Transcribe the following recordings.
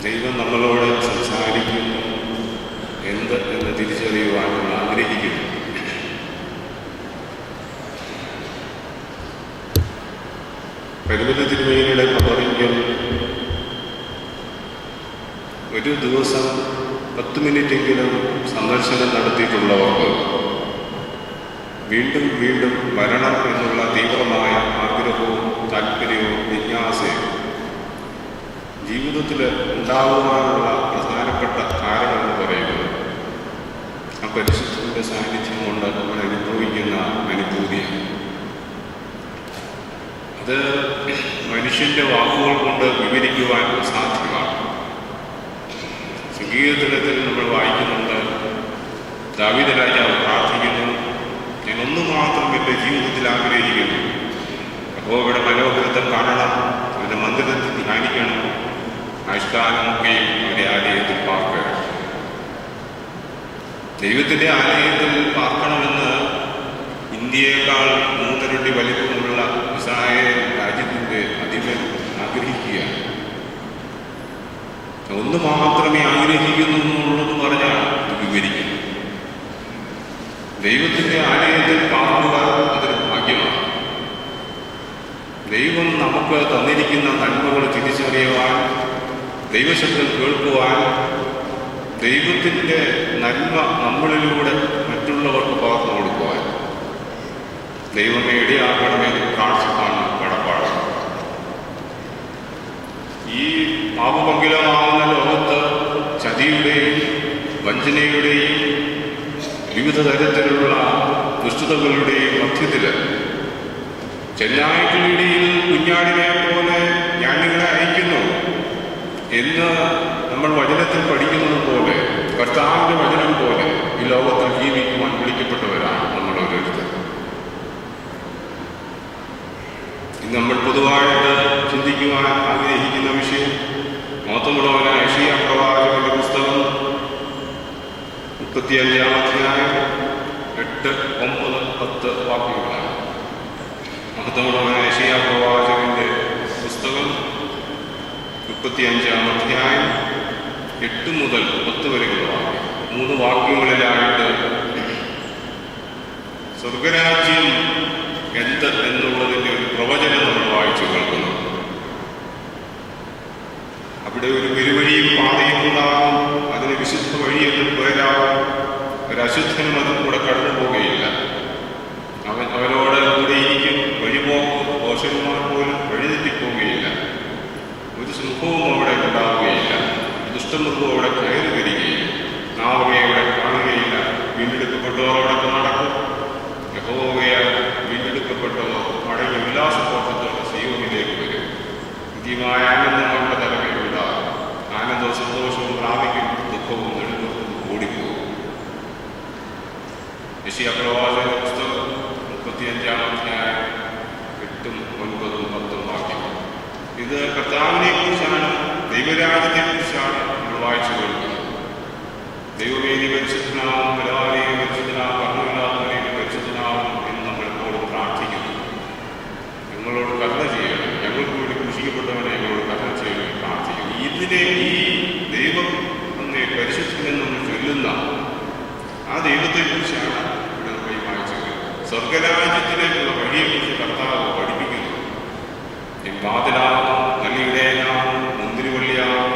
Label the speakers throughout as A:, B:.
A: ദൈവം നമ്മളോട് സംസാരിക്കുന്നു എന്ത് എന്ന് തിരിച്ചറിയുവാൻ നമ്മൾ ആഗ്രഹിക്കുന്നു. പരിമിത തിരുമേനിയുടെ കബറിങ്കൽ ഒരു ദിവസം 10 മിനിറ്റെങ്കിലും സന്ദർശനം നടത്തിയിട്ടുള്ളവർക്ക് വീണ്ടും വീണ്ടും വരണം എന്നുള്ള തീവ്രമായ ആഗ്രഹവും താല്പര്യവും ജിജ്ഞാസയും ജീവിതത്തിൽ ഉണ്ടാകുവാനുള്ള പ്രധാനപ്പെട്ട കാരണമെന്ന് പറയുന്നത് ആ പരിശുദ്ധന്റെ സാന്നിധ്യം കൊണ്ട് നമ്മൾ അനുഭവിക്കുന്ന അനുഭൂതിയാണ്. അത് മനുഷ്യൻ്റെ വാക്കുകൾ കൊണ്ട് വിവരിക്കുവാൻ സാധ്യമാണ്. സംഗീതത്തിൽ നമ്മൾ വായിക്കുന്നുണ്ട്, ദാവീദ് രാജാവ് പ്രാർത്ഥിക്കുന്നു, ഞാൻ ഒന്നു മാത്രം എൻ്റെ ജീവിതത്തിൽ ആഗ്രഹിക്കുന്നു, യഹോവയുടെ മനോഹരത്വം കാണണം, അവൻ്റെ മന്ദിരത്തിൽ ധ്യാനിക്കണം, ആയുഷ്കാലമൊക്കെയും അവൻ്റെ ആലയത്തിൽ പാർക്കുക. ദൈവത്തിൻ്റെ ആലയത്തിൽ പാർക്കണമെന്ന് ഇന്ത്യയേക്കാൾ 3 ഇരട്ടി വലിപ്പമുള്ള ഇസ്രായേൽ രാജ്യത്തിൻ്റെ അധിപൻ ആഗ്രഹിക്കുകയാണ്. ഒന്ന് മാത്രമേ ആഗ്രഹിക്കുന്നു എന്നുള്ളത് പറഞ്ഞാണ് ഇത് വിവരിക്കുന്നത്. ദൈവത്തിൻ്റെ ആലയത്തിൽ പാർക്കുക അതൊരു ഭാഗ്യമാണ്. ദൈവം നമുക്ക് തന്നിരിക്കുന്ന നന്മകൾ തിരിച്ചറിയുവാൻ, ദൈവശബ്ദം കേൾക്കുവാൻ, ദൈവത്തിൻ്റെ നന്മ നമ്മളിലൂടെ മറ്റുള്ളവർക്ക് പകർന്നു കൊടുക്കുവാൻ ദൈവമേ ഇടയാക്കണമെന്ന് പ്രാർത്ഥിക്കാണ് കടപ്പാട്. ഈ പാപപങ്കിലമാകുന്ന ലോകത്ത് ചതിയുടെയും വഞ്ചനയുടെയും വിവിധ തരത്തിലുള്ള ദുഷ്ടതകളുടെയും മധ്യത്തിൽ ചെന്നായ്ക്കളിടയിൽ കുഞ്ഞാടിനെ പോലെ ഞാൻ നിങ്ങളെ അയക്കുന്നു എന്ന് നമ്മൾ വചനത്തിൽ പഠിക്കുന്നത് പോലെ, കർത്താവിൻ്റെ വചനം പോലെ ഈ ലോകത്തിൽ ജീവിക്കുവാൻ വിളിക്കപ്പെട്ടവരാണ് നമ്മൾ ഓരോരുത്തർ. ഇന്ന് നമ്മൾ പൊതുവായിട്ട് ചിന്തിക്കുവാൻ ആഗ്രഹിക്കുന്ന വിഷയം മഹത്വമുള്ളവനായ യെശയ്യാ പ്രവാചകന്റെ പുസ്തകം 35-ാം അധ്യായം 8, 9, 10 വാക്യങ്ങളാണ്. മഹത്വമുള്ളവനായ യെശയ്യാ പ്രവാചകന്റെ പുസ്തകം 35-ാം അധ്യായം 8 മുതൽ 10 വരെയുള്ള വാക്യം. 3 വാക്യങ്ങളിലായിട്ട് സ്വർഗരാജ്യം എന്ത് എന്നുള്ളതിൻ്റെ ഒരു പ്രവചനം നമ്മൾ വായിച്ചു കേൾക്കുന്നു. അവിടെ ഒരു പെരുവഴിയും പാതയും ഉണ്ടാകും, അതിന് വിശുദ്ധ വഴിയെന്നും പേരാകും, ഒരശുദ്ധനും അതിൽ കൂടെ കടന്നു പോവുകയില്ല. അവനോട് കൂടെ ഇരിക്കും, വഴിപോക്കും ദോഷന്മാർ പോലും വഴിതെറ്റിപ്പോവുകയില്ല. ഒരു സിംഹവും അവിടെ ഉണ്ടാവുകയില്ല, ദുഷ്ടമൃഗവും അവിടെ കയറി വരികയില്ല, നാവകയെ അവിടെ കാണുകയില്ല. വീണ്ടെടുക്കപ്പെട്ടവരോടൊക്കെ നടക്കും, യഹോവയാൽ വീണ്ടെടുക്കപ്പെട്ടവർ മടങ്ങി ഉല്ലാസത്തോട്ടത്തോടെ സീയോനിലേക്ക് വരും. നിത്യമായ ആനന്ദം അവരുടെ തലമേലുണ്ടാകും. ആനന്ദവും സന്തോഷവും പ്രാപിക്കും, ദുഃഖവും നെടുവത്തും ഓടിപ്പോകും. യെശയ്യാ പ്രവാചകന്റെ പുസ്തകം 35-ാം അധ്യായം 8, 9, 10 വാക്യങ്ങൾ. ഇത് കർത്താവിനെ കുറിച്ചാണ്, ദൈവരാജ്യത്തെ കുറിച്ചാണ് നമ്മൾ വായിച്ചു കേൾക്കുന്നത്. ദൈവവേദി പരിശുദ്ധനാവും, ബലവാനെയും പരിശുദ്ധനാവും, കർമ്മമില്ലാത്തവരെയും പരിശുദ്ധനാവും എന്ന് നമ്മൾ എപ്പോഴും പ്രാർത്ഥിക്കുന്നു. ഞങ്ങളോട് കരുണ ചെയ്യണം, ഞങ്ങൾക്ക് വേണ്ടി ക്രൂശിക്കപ്പെട്ടവനെ ഞങ്ങളോട് കരുണ ചെയ്യണം പ്രാർത്ഥിക്കുന്നു. ഇതിനെ ഈ ദൈവം എന്നെ പരിശുദ്ധനെന്ന് നമ്മൾ ചൊല്ലുന്ന ആ ദൈവത്തെക്കുറിച്ചാണ് ഇവിടെ നമ്മൾ വായിച്ചത്. സ്വർഗരാജ്യത്തിലേക്കുള്ള വഴിയെക്കുറിച്ച് കർത്താവ് പഠിപ്പിക്കുന്നു. വാതിലാകും, നല്ലിടയനാകും, മുന്തിരിവള്ളിയാകും,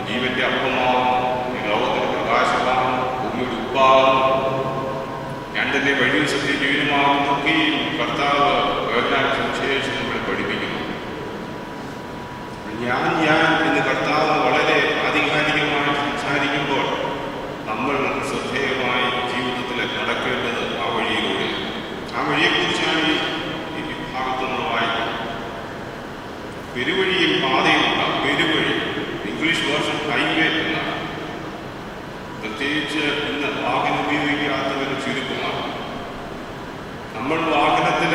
A: ജീവന്റെ അപ്പമാകും, ഈ ലോകത്തിന്റെ പ്രകാശമാകും, ഭൂമിയുടെ ഉപ്പാകും, ഞാൻ തന്നെ വഴിയും സത്യ ജീവനുമാകും നോക്കിയും കർത്താവ് സുവിശേഷം നമ്മളെ പഠിപ്പിക്കുന്നു. ഞാൻ എന്ന് കർത്താവ് വളരെ ആധികാരികമായി സംസാരിക്കുമ്പോൾ നമ്മൾ ശ്രദ്ധേയമായി ജീവിതത്തിൽ നടക്കേണ്ടത് ആ വഴിയിലൂടെ. ആ വഴിയെക്കുറിച്ചാണ് ഈ ഭാഗത്ത് നമ്മൾ വായിക്കുന്നത്. പെരുവഴിയും പാതയും ഉണ്ടാകും. പെരുവഴി ഇംഗ്ലീഷ് വേർഷൻ ഹൈവേ എന്നാണ്. പ്രത്യേകിച്ച് ഇന്ന് വാഹനം ഉപയോഗിക്കാത്തവര് ചുരുക്കമാണ്. നമ്മൾ വാഹനത്തിൽ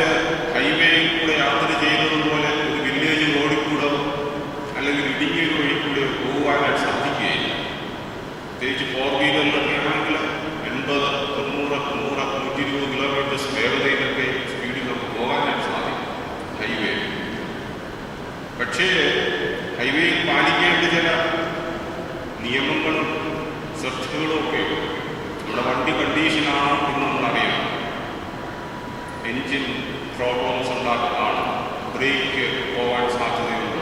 A: ഹൈവേയിൽ കൂടെ യാത്ര ചെയ്യുന്നത് പോലെ ഒരു വില്ലേജ് റോഡിൽ കൂടെ അല്ലെങ്കിൽ ഇടുങ്ങിയ വഴി കൂടെ പോകുവാനായിട്ട് സാധിക്കുകയില്ല. പ്രത്യേകിച്ച് 4 വീലറിലൊക്കെ ആണെങ്കിൽ 80, 90, 100, 120 കിലോമീറ്റേഴ്സ് വേഗതയിലൊക്കെ സ്പീഡിൽ നമുക്ക് പോകാനായിട്ട് സാധിക്കും ഹൈവേ. പക്ഷേ ഹൈവേയിൽ പാലിക്കേണ്ട ചില നിയമങ്ങളും ശ്രദ്ധകളും ഒക്കെ നമ്മുടെ വണ്ടി കണ്ടീഷനാണ് എന്ന് നമ്മളറിയാം. എൻജിൻ പ്രോബ്ലംസ് ഉണ്ടാക്കുന്നതാണ്, ബ്രേക്ക് പോകാൻ സാധ്യതയുണ്ട്,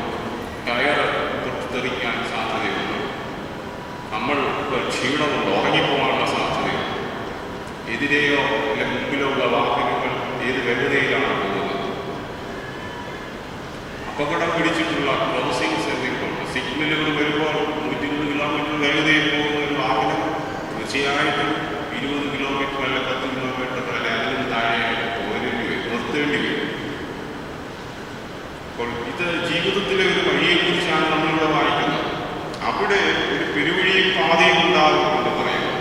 A: ടയർ പൊട്ടിത്തെറിക്കാൻ സാധ്യതയുണ്ട്, നമ്മൾ ക്ഷീണമുണ്ട്, ഉറങ്ങിപ്പോകാനുള്ള സാധ്യതയുണ്ട്. എതിരെയോ അല്ലെ മുമ്പിലോ ഉള്ള വാഹനങ്ങൾ ഏത് വേഗതയിലാണ് പോകുന്നത്, അപകടം പിടിച്ചിട്ടുള്ള ക്രോസിംഗ്സ് എന്തെങ്കിലും സിഗ്നലുകൾ വരുമ്പോൾ 120 കിലോമീറ്റർ വേഗതയിൽ പോകുന്ന ഒരു വാഹനം തീർച്ചയായിട്ടും 20 കിലോമീറ്റർ അല്ല 10 കിലോമീറ്റർ അല്ല അതിന് താഴെ നിർത്തേണ്ടി വരും. അപ്പോൾ ഇത് ജീവിതത്തിലെ ഒരു വഴിയെക്കുറിച്ചാണ് നമ്മളിവിടെ വായിക്കുന്നത്. അവിടെ ഒരു പെരുവഴിയും പാതയും ഉണ്ടാകും എന്ന് പറയുന്നു.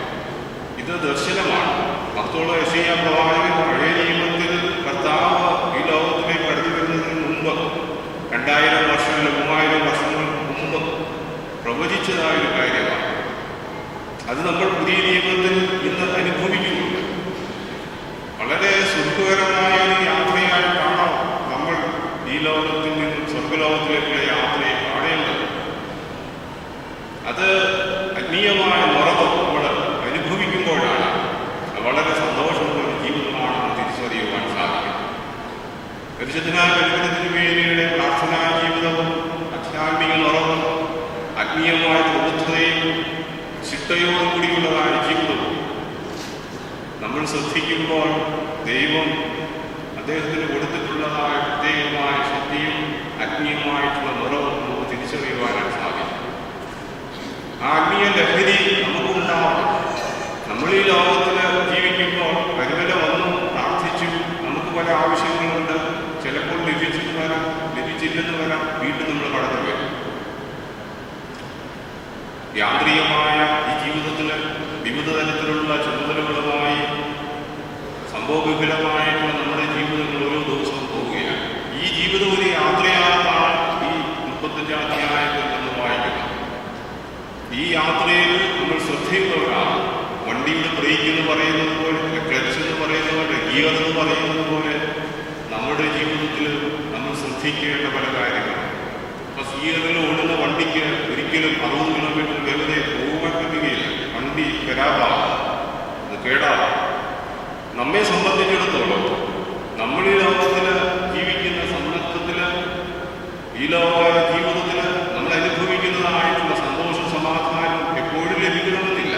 A: ഇത് ദർശനമാണ്. ഭക്തോള യെശയ്യാ പ്രവാചകൻ പഴയ നിയമത്തിൽ കർത്താവ് ഈ ലോകത്തിലേക്ക് കടന്നു വരുന്നതിന് മുമ്പ് 2000 വർഷം അല്ല 3000 വർഷങ്ങൾക്ക് മുമ്പ് പ്രവചിച്ചതായൊരു കാര്യമാണ്. അത് നമ്മൾ പുതിയ നിയമത്തിൽ ഇന്ന് അനുഭവിക്കുന്നുണ്ട്. വളരെ സുഖകരമായ ഒരു യാത്രയായിട്ടാണ് നമ്മൾ ഈ ലോകത്തിൽ നിന്നും സ്വർഗലോകത്തിലേക്കുള്ള യാത്രയെ കാണേണ്ടത്. അത് ആത്മീയമായ നിറവ് നമ്മൾ അനുഭവിക്കുമ്പോഴാണ് വളരെ സന്തോഷമുള്ള ഒരു ജീവിതമാണെന്ന് തിരിച്ചറിയുവാൻ സാധിക്കും. പരിശുദ്ധനായ തിരുമേനിയുടെ പ്രാർത്ഥനാ ജീവിതവും ആധ്യാത്മിക നിറവും ആത്മീയമായ പ്രബുദ്ധതയും ചിട്ടയോടും കൂടിയുള്ളതായ ജീവിതവും നമ്മൾ ശ്രദ്ധിക്കുമ്പോൾ ദൈവം അദ്ദേഹത്തിന് കൊടുത്തിട്ടുള്ളതായ പ്രത്യേകമായ ശക്തിയും ആത്മീയമായിട്ടുള്ള നിറവും നമുക്ക് തിരിച്ചറിയുവാനാണ് സാധിക്കും. ആ ആത്മീയ ലഹരി നമുക്കുണ്ടാവും. നമ്മൾ ഈ ലോകത്തിൽ ജീവിക്കുമ്പോൾ പരിമല വന്നു പ്രാർത്ഥിച്ചു, നമുക്ക് പല ആവശ്യങ്ങളുണ്ട്, ചിലപ്പോൾ ലഭിച്ചെന്ന് വരാം, ലഭിച്ചില്ലെന്ന് വരാം, വീണ്ടും നമ്മൾ കടന്നു വരും. യാന്ത്രികമായ ഈ ജീവിതത്തിൽ വിവിധ തരത്തിലുള്ള ചുമതലകളുമായി സംഭവവിപുലമായിട്ടുള്ള നമ്മുടെ ജീവിതങ്ങൾ ഓരോ ദിവസവും പോവുകയാണ്. ഈ ജീവിതം ഒരു യാത്രയാണെന്നാണ് ഈ 35 അധ്യായത്തിൽ നിന്ന് വായിക്കുന്നത്. ഈ യാത്രയിൽ നമ്മൾ ശ്രദ്ധയുള്ളവരാണ്. വണ്ടിയുടെ ബ്രേക്ക് എന്ന് പറയുന്നത് പോലെ, ക്ലച്ച് എന്ന് പറയുന്നത് പോലെ, ഗിയർ എന്ന് പറയുന്നത് പോലെ നമ്മുടെ ജീവിതത്തിൽ നമ്മൾ ശ്രദ്ധിക്കേണ്ട പല കാര്യങ്ങളാണ്. ഇപ്പൊ ഗിയറിൽ ഓടുന്ന വണ്ടിക്ക് ഒരിക്കലും 60 കിലോമീറ്റർ വേഗതയിൽ പോകാൻ പറ്റുകയില്ല. വണ്ടി ഖരാബാകും, അത് കേടാകും. നമ്മെ സംബന്ധിച്ചിടത്തോളം നമ്മൾ ഈ ലോകത്തിൽ ജീവിക്കുന്ന സന്ദർഭത്തിൽ ഈ ലോക ജീവിതത്തിൽ നമ്മൾ അനുഭവിക്കുന്നതായിട്ടുള്ള സന്തോഷ സമാധാനം എപ്പോഴും ലഭിക്കണമെന്നില്ല.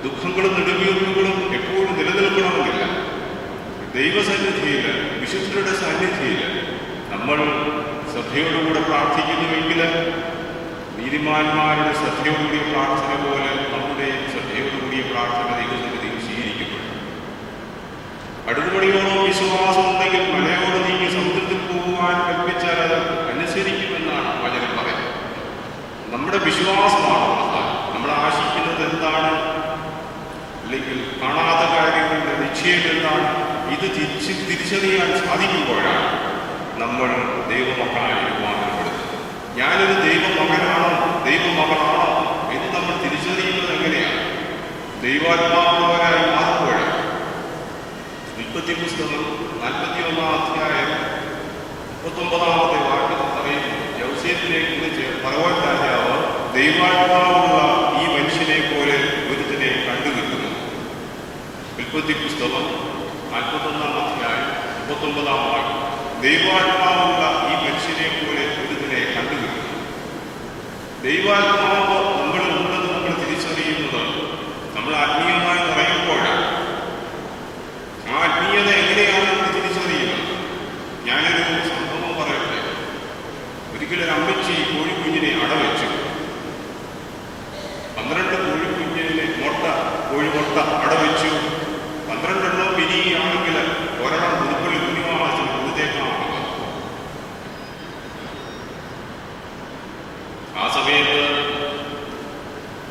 A: ദുഃഖങ്ങളും നെടുവീർപ്പുകളും എപ്പോഴും നിലനിൽക്കണമെന്നില്ല. ദൈവസന്നിധിയിൽ, വിശുദ്ധരുടെ സന്നിധിയിൽ നമ്മൾ ശ്രദ്ധയോടുകൂടെ പ്രാർത്ഥിക്കുന്നുവെങ്കിൽ നീതിമാന്മാരുടെ ശ്രദ്ധയോടുകൂടിയ പ്രാർത്ഥന പോലെ നമ്മുടെ ശ്രദ്ധയോടുകൂടിയ പ്രാർത്ഥന ദൈവസന്നിധിയിൽ സ്വീകരിക്കപ്പെടും. അടുത്തുപടിയോളം വിശ്വാസം ഉണ്ടെങ്കിൽ മലയോട് നീങ്ങി സമുദ്രത്തിൽ പോകുവാൻ കൽപ്പിച്ചാൽ അത് അനുസരിക്കുമെന്നാണ് വചനം പറയുന്നത്. നമ്മുടെ വിശ്വാസമാണ് പ്രധാനം. നമ്മൾ ആശിക്കുന്നത് എന്താണ്, അല്ലെങ്കിൽ കാണാത്ത കാര്യങ്ങളുടെ നിശ്ചയം എന്താണ്, ഇത് തിരിച്ചറിയാൻ സാധിക്കുമ്പോഴാണ് നമ്മൾ ദൈവമക്കളായി രൂപാന്തരപ്പെടുന്നത്. ഞാനൊരു ദൈവമകനാണോ ദൈവമകളാണോ എന്ന് നമ്മൾ തിരിച്ചറിയുന്നത് എങ്ങനെയാണ്? ദൈവാത്മാവുള്ളവരായി മാറുമ്പോഴാണ്. ഉൽപ്പത്തി പുസ്തകം 41 അധ്യായം 39 വാക്യത്തിൽ പറയുന്നു, യൗസേപ്പിനെ കുറിച്ച് ഫറവോൻ രാജാവ് ദൈവാത്മാവുള്ള ഈ മനുഷ്യനെ പോലെ ഒരുത്തിനെ കണ്ടുകിട്ടുന്നു. ഉൽപ്പത്തി പുസ്തകം 41 അധ്യായം 39 വാക്യം, ദൈവാത്മാവുള്ള ഈ മനുഷ്യനെ പോലെ ഒരുത്തിനെ കണ്ടുകിട്ടുന്നു. ദൈവാത്മാവ് നമ്മളിൽ ഉണ്ടെന്ന് നമ്മൾ തിരിച്ചറിയുന്നത് നമ്മൾ ആത്മീയമായി പറയുമ്പോഴാണ്. ആ ആത്മീയത എങ്ങനെയാണ് നമ്മൾ തിരിച്ചറിയുന്നത്? ഞാനൊരു സംഭവം പറയട്ടെ. ഒരിക്കലൊരു അമ്മച്ചി കോഴിക്കുഞ്ഞിനെ അടവെച്ചു. 12 കോഴിക്കുഞ്ഞിനെ കോഴിമുട്ട അടവെച്ചു. 12 വിരിയുകയാണെങ്കിൽ ഒരെണ്ണം പുതുപ്പള്ളി കുഞ്ഞുമാവാസിന് കൊടുത്തേക്കാണ്. ആ സമയത്ത്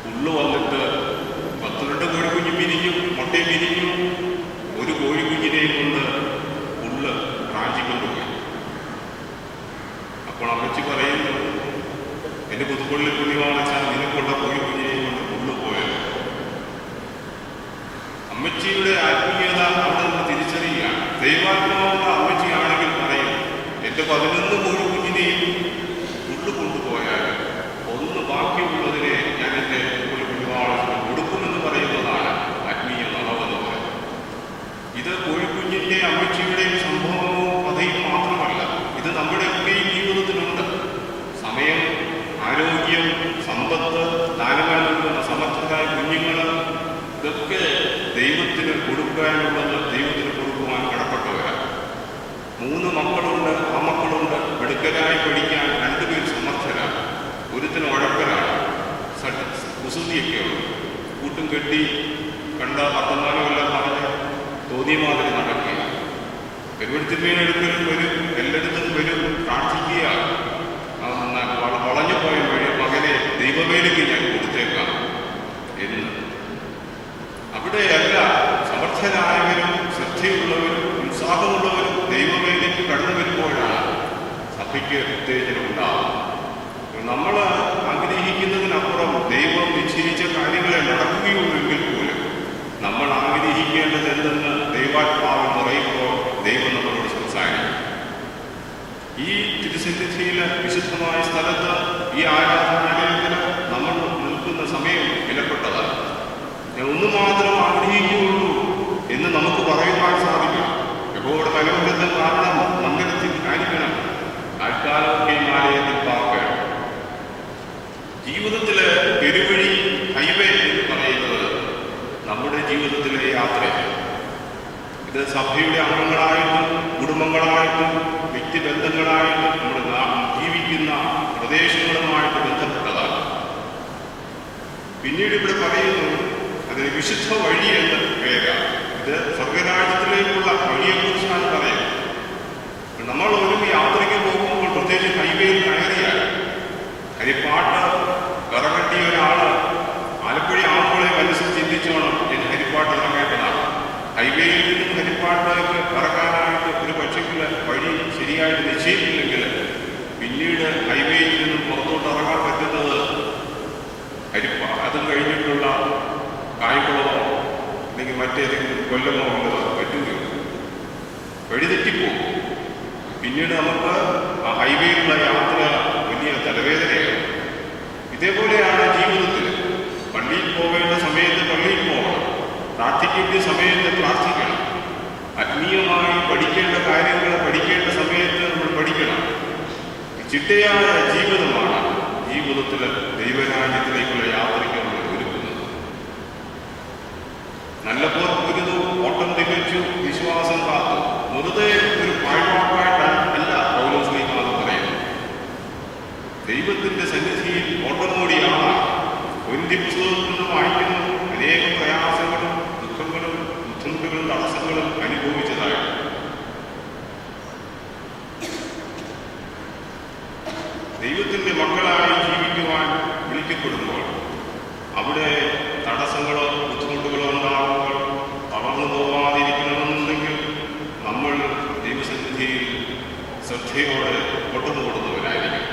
A: ഉള്ളു വന്നിട്ട് 12 കോഴിക്കുഞ്ഞ് പിരിഞ്ഞു, മുട്ടയും പിരിഞ്ഞു. ഒരു കോഴിക്കുഞ്ഞിനെയും കൊണ്ട് ഉള്ള് റാഞ്ചിക്കൊണ്ടുപോയി. അപ്പോൾ അമ്മച്ചി പറയുന്നു, എന്റെ പുതുപ്പള്ളി കുഞ്ഞുമാവാച്ചാൽ നിനക്കുള്ള കോഴിക്കുഞ്ഞിനെയും കൊണ്ട് ഉള്ളു പോയത്. അമ്മച്ചിയുടെ ആത്മീയത അവിടെ നിന്ന് തിരിച്ചറിയുകയാണ്. ദൈവാത്മാവുള്ള അമ്മച്ചിയാണെങ്കിൽ പറയും, എന്റെ 11 കോഴിക്കുഞ്ഞിനെയും ഉള്ളു കൊണ്ടുപോയാൽ ഒന്ന് ബാക്കിയുള്ളതിനെ ഞാൻ എൻ്റെ ഇത് കോഴിക്കുഞ്ഞിൻ്റെ അമ്മച്ചിയുടെയും സംഭവമോ കഥയും മാത്രമല്ല, ഇത് നമ്മുടെയൊക്കെയും ജീവിതത്തിലുണ്ട്. സമയം, ആരോഗ്യം, സമ്പത്ത്, ദാനങ്ങൾ നൽകുന്ന സമർത്ഥരായ കുഞ്ഞുങ്ങൾ, ഇതൊക്കെ ദൈവത്തിന് കൊടുക്കാനുള്ളത് ദൈവത്തിന് കൊടുക്കുവാൻ കടപ്പെട്ടവരാണ്. 3 മക്കളുണ്ട്, ആ മക്കളുണ്ട്, മിടുക്കരായി പഠിക്കാൻ 2 പേർ സമർത്ഥരാണ്. ഒരുത്തിന് ഉഴപ്പരാണ്, കുസൃതിയൊക്കെയുള്ളൂ, കൂട്ടും കെട്ടി കണ്ട വർത്തമാനമെല്ലാം പറഞ്ഞ് തോന്നിയ മാതിരി നടക്കുക. പെരുവഴുത്തിന്മേനെടുക്കലും വരും, എല്ലായിടത്തും വരും, പ്രാർത്ഥിക്കുക. വളഞ്ഞു പോയ വഴി മകനെ ദൈവവേലയ്ക്ക് ഞാൻ കൊടുത്തേക്കാം എന്ന്. അവിടെയല്ല, സമർത്ഥരായവരും ശ്രദ്ധയുള്ളവരും ഉത്സാഹമുള്ളവരും ദൈവവേലയ്ക്ക് കടന്നു വരുമ്പോഴാണ് സഭയ്ക്ക് ഉത്തേജനം ഉണ്ടാകുന്നത്. നമ്മൾ ആഗ്രഹിക്കുന്നതിനപ്പുറം ദൈവം നിശ്ചയിച്ച കാര്യങ്ങളെ നടക്കുകയുള്ളെങ്കിൽ പോലും നമ്മൾ ആഗ്രഹിക്കേണ്ടത് എന്തെന്ന് ദൈവാത്മാവിൽ നിറയുമ്പോൾ ദൈവം നമ്മളോട് സംസാരിക്കും. ഈ തിരുസന്നിധിയിലെ വിശുദ്ധമായ സ്ഥലത്ത്, ഈ ആരാധനാലയത്തിൽ നമ്മൾ നിൽക്കുന്ന സമയം വിലപ്പെട്ടതാണ്. ഞാൻ ഒന്ന് മാത്രം ആഗ്രഹിക്കുകയുള്ളൂ എന്ന് നമുക്ക് പറയുവാൻ സാധിക്കും. എപ്പോഴും മനോഹരത്തിൽ കാരണം മന്ദിരത്തിൽ ആയിരിക്കണം, ആൾക്കാരൊക്കെ ആലയത്തിൽ പാർക്കണം. ജീവിതത്തിലെ പെരുവഴി, ഹൈവേ എന്ന് പറയുന്നത് നമ്മുടെ ജീവിതത്തിലെ യാത്രയാണ്. ഇത് സഭയുടെ അംഗങ്ങളായിട്ടും കുടുംബങ്ങളായിട്ടും വ്യക്തിബന്ധങ്ങളായിട്ടും നമ്മൾ ജീവിക്കുന്ന പ്രദേശങ്ങളുമായിട്ട് ബന്ധപ്പെട്ടതാണ്. പിന്നീട് ഇവിടെ പറയുന്നു അതിന് വിശുദ്ധ വഴി എന്ന പേരാണ്. ഇത് സ്വർഗരാജ്യത്തിലേക്കുള്ള വഴിയെക്കുറിച്ചാണ് പറയുന്നത്. നമ്മൾ ഒരു യാത്രയ്ക്ക് പോകുമ്പോൾ പ്രത്യേകിച്ച് ഹൈവേയിൽ കയറിയാൽ ഹരിപ്പാട്ട് വിറകട്ടിയ ഒരാള് ആലപ്പുഴ ആകുമ്പോഴേ മനസ്സിൽ ചിന്തിച്ചോണം എന്ന് ഹരിപ്പാട്ട് ഇറങ്ങേണ്ടതാണ്. ഹൈവേയിൽ നിന്നും ഹരിപ്പാട്ടിലേക്ക് ഇറങ്ങാനായിട്ട് ഒരു പക്ഷെങ്കിൽ വഴി ശരിയായിട്ട് നിശ്ചയിക്കില്ലെങ്കിൽ പിന്നീട് ഹൈവേയിൽ നിന്നും പുറത്തോട്ട് ഇറങ്ങാൻ പറ്റുന്നത് അതും കഴിഞ്ഞിട്ടുള്ള കായ്ക്കുളമോ അല്ലെങ്കിൽ മറ്റേതെങ്കിലും കൊല്ലമോ ഉള്ളത് പറ്റുകയുള്ളൂ. വഴി തെറ്റിപ്പോകും. പിന്നീട് നമുക്ക് ആ ഹൈവേയിലുള്ള യാത്ര വലിയ തലവേദനയാണ്. ഇതേപോലെയാണ് ജീവിതത്തിൽ. പള്ളിയിൽ പോകേണ്ട സമയത്ത് പള്ളിയിൽ പോകണം, പ്രാർത്ഥിക്കേണ്ട സമയത്ത് പ്രാർത്ഥിക്കണം, ആത്മീയമായി പഠിക്കേണ്ട കാര്യങ്ങൾ പഠിക്കേണ്ട സമയത്ത് നമ്മൾ പഠിക്കണം. ചിട്ടയായ ജീവിതമാണ് ജീവിതത്തിൽ ദൈവരാജ്യത്തിലേക്കുള്ള യാത്രയ്ക്ക് നമ്മൾ ഒരുക്കുന്നത്. നല്ലപോലെ പൊരുതു, ഓട്ടം തികച്ചു, വിശ്വാസം കാത്തു. വെറുതെ ഒരു പാഴ്വാക്കായിട്ടല്ല പൗലോസ് ശ്ലീഹാ പറയുന്നത്. ദൈവത്തിന്റെ സന്നിധിയിൽ ഓട്ടമോടിയാണ്. ഒരിന്ത്യ പുസ്തകത്തിൽ നിന്ന് വായിക്കുന്നു, അനേകം പ്രയാസങ്ങളും ദുഃഖങ്ങളും ബുദ്ധിമുട്ടുകളും തടസ്സങ്ങളും അനുഭവിച്ചതായി. ദൈവത്തിന്റെ മക്കളായി ജീവിക്കുവാൻ വിളിക്കപ്പെടുമ്പോൾ അവിടെ തടസ്സങ്ങളോ ബുദ്ധിമുട്ടുകളോ ഉണ്ടാകുമ്പോൾ തളർന്നു പോവാതിരിക്കണമെന്നുണ്ടെങ്കിൽ നമ്മൾ ദൈവസന്നിധിയിൽ ശ്രദ്ധയോടെ കൊട്ടുന്നു കൊടുത്തവരായിരിക്കും.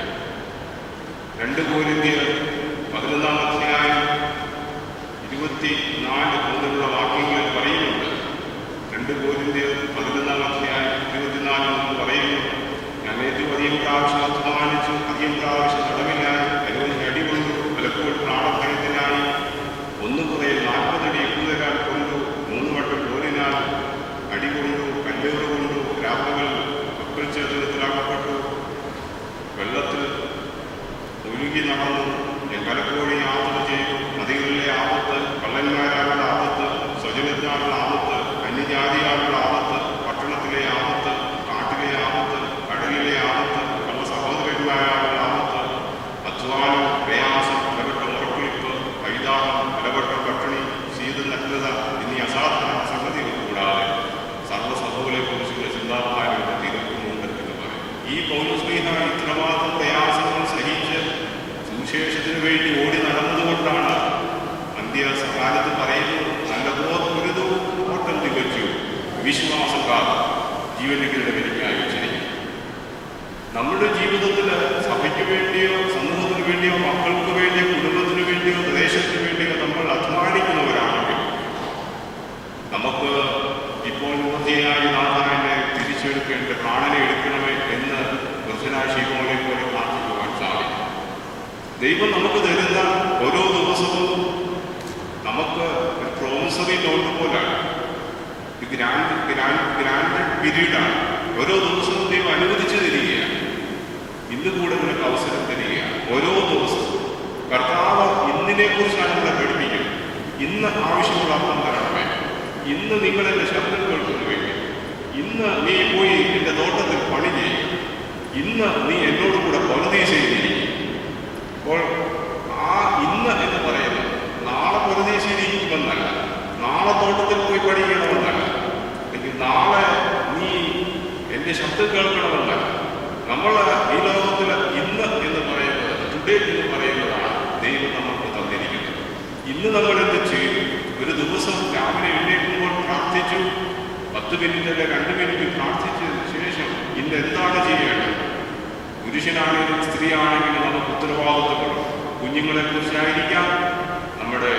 A: 2 കൊരിന്ത്യർ 11-ാം അധ്യായം 24 മുതലുള്ള വാക്യങ്ങളിൽ പറയുന്നുണ്ട്. 2 കൊരിന്ത്യർ 11-ാം അധ്യായം 24 പറയുന്നു, ഞാൻ ഏറ്റവും അധികം പ്രാവശ്യം അധ്വാനിച്ചു, അധികം പ്രാവശ്യം തടവിലായി, അനവധി അടികൊണ്ടു, പലപ്പോഴും പ്രാണഭയത്തിനായി, 1 കുറേ 40 അടി കൂടുതലാൽ കൊണ്ടു, 3 വട്ടം പോലിനാൽ അടികൊണ്ടു, കല്ലേറ് കൊണ്ടു, രാപ്പകൽ കപ്പൽ ചേതനത്തിലാക്കപ്പെട്ടു, വെള്ളത്തിൽ ഒഴുകി നടന്നു, ഞാൻ പലപ്പോഴും യാത്ര ചെയ്തു. നദികളിലെ ആപത്ത്, കള്ളന്മാരാലുള്ള ആപത്ത്, സ്വജനത്താലുള്ള ആപത്ത്, അന്യജാതിയാലുള്ള ആപത്ത്, പട്ടണത്തിലെ ആപത്ത്, കാട്ടിലെ ആപത്ത്, കടലിലെ ആപത്ത്, കള്ള സഹോദരന്മാരാലുള്ള ആപത്ത്, അധ്വാനം, പ്രയാസം, പലവട്ടം ഉറപ്പിളിപ്പ്, വൈദാഹം, പലവട്ടം പട്ടിണി, ശീതനഗ്നത എന്നീ അസാധാരണ സംഗതികൾ കൂടാതെ സർവ്വസഭകളെക്കുറിച്ചുള്ള ചിന്താധാരയുടെ തീർക്കുന്നുണ്ട് എന്ന് പറയും. ഈ പൗലോസ് ശ്ലീഹ ഇത്രമാത്രം പ്രയാസങ്ങൾ സഹിച്ച് സുവിശേഷത്തിന് വേണ്ടി ഓടി നടന്നതുകൊണ്ടാണ് അന്ത്യകാലത്ത് പറയുന്നത്, നല്ലപോലെ പൊരുതു, ഓട്ടം തികച്ചു, വിശ്വാസക്കാർ ജീവന്റെ കിരീടമെനിക്കായി വെച്ചിരിക്കും. നമ്മുടെ ജീവിതത്തിൽ സഭയ്ക്ക് വേണ്ടിയോ സമൂഹത്തിന് വേണ്ടിയോ മക്കൾക്ക് വേണ്ടിയോ കുടുംബത്തിന് വേണ്ടിയോ ദേശത്തിന് വേണ്ടിയോ നമ്മൾ അധ്വാനിക്കുന്നവരാണെങ്കിൽ നമുക്ക് ഇപ്പോൾ നിവൃത്തിയായി നാഥാനെ തിരിച്ചെടുക്കേണ്ട പ്രാണനെ എടുക്കണമേ എന്ന് വൃദ്ധനായ ശീമോനെ പോലെ പ്രാർത്ഥിക്കുവാൻ സാധിക്കും. ദൈവം നമുക്ക് തരുന്ന ഓരോ ദിവസവും നമുക്ക് ഒരു പ്രോമിസറി നോട്ട് പോലാണ്. ഗ്രാൻഡ് പീരീഡാണ്. ഓരോ ദിവസവും ദൈവം അനുവദിച്ചു തരികയാണ്. ഇന്ന് കൂടെ നിനക്ക് അവസരം തരികയാണ്. ഓരോ ദിവസവും കർത്താവ് ഇന്നിനെ കുറിച്ചാണ് നമ്മളെ പഠിപ്പിക്കുന്നത്. ഇന്ന് ആവശ്യമുള്ള അപ്പം തരണമേ, ഇന്ന് നിങ്ങൾ എൻ്റെ ശബ്ദം കേൾക്കുന്നുവെങ്കിൽ, ഇന്ന് നീ പോയി എൻ്റെ തോട്ടത്തിൽ പണി ചെയ്യുക, ഇന്ന് നീ എന്നോട് കൂടെ പരദീസ ചെയ്തിരിക്കും. അപ്പോൾ ആ ഇന്ന് എന്ന് പറയുന്നത് നാളെ പരദീസയിലിരിക്കുമെന്നല്ല, നാളെ തോട്ടത്തിൽ പോയി പണി ചെയ്യണമെന്നല്ല, അല്ലെങ്കിൽ നാളെ നീ എൻ്റെ ശബ്ദം കേൾക്കണമെന്നല്ല. നമ്മൾ ഈ ലോകത്തിൽ ഇന്ന് എന്ന് പറയുന്നത്, ടുഡേ എന്ന് പറയുന്നതാണ് ദൈവം നമുക്ക് തന്നിരിക്കുന്നത്. ഇന്ന് നമ്മൾ എന്ത് ചെയ്തു? ഒരു ദിവസം രാവിലെ എഴുന്നേൽക്കുമ്പോൾ പ്രാർത്ഥിച്ചു, 10 മിനിറ്റ് അല്ലെ 2 മിനിറ്റ് പ്രാർത്ഥിച്ചതിന് ശേഷം ഇന്ന് എന്താണ് ചെയ്യേണ്ടത്? പുരുഷനാണെങ്കിലും സ്ത്രീ ആണെങ്കിലും നമുക്ക് ഉത്തരവാദിത്വങ്ങളും, കുഞ്ഞുങ്ങളെ കുറിച്ചായിരിക്കാം, നമ്മുടെ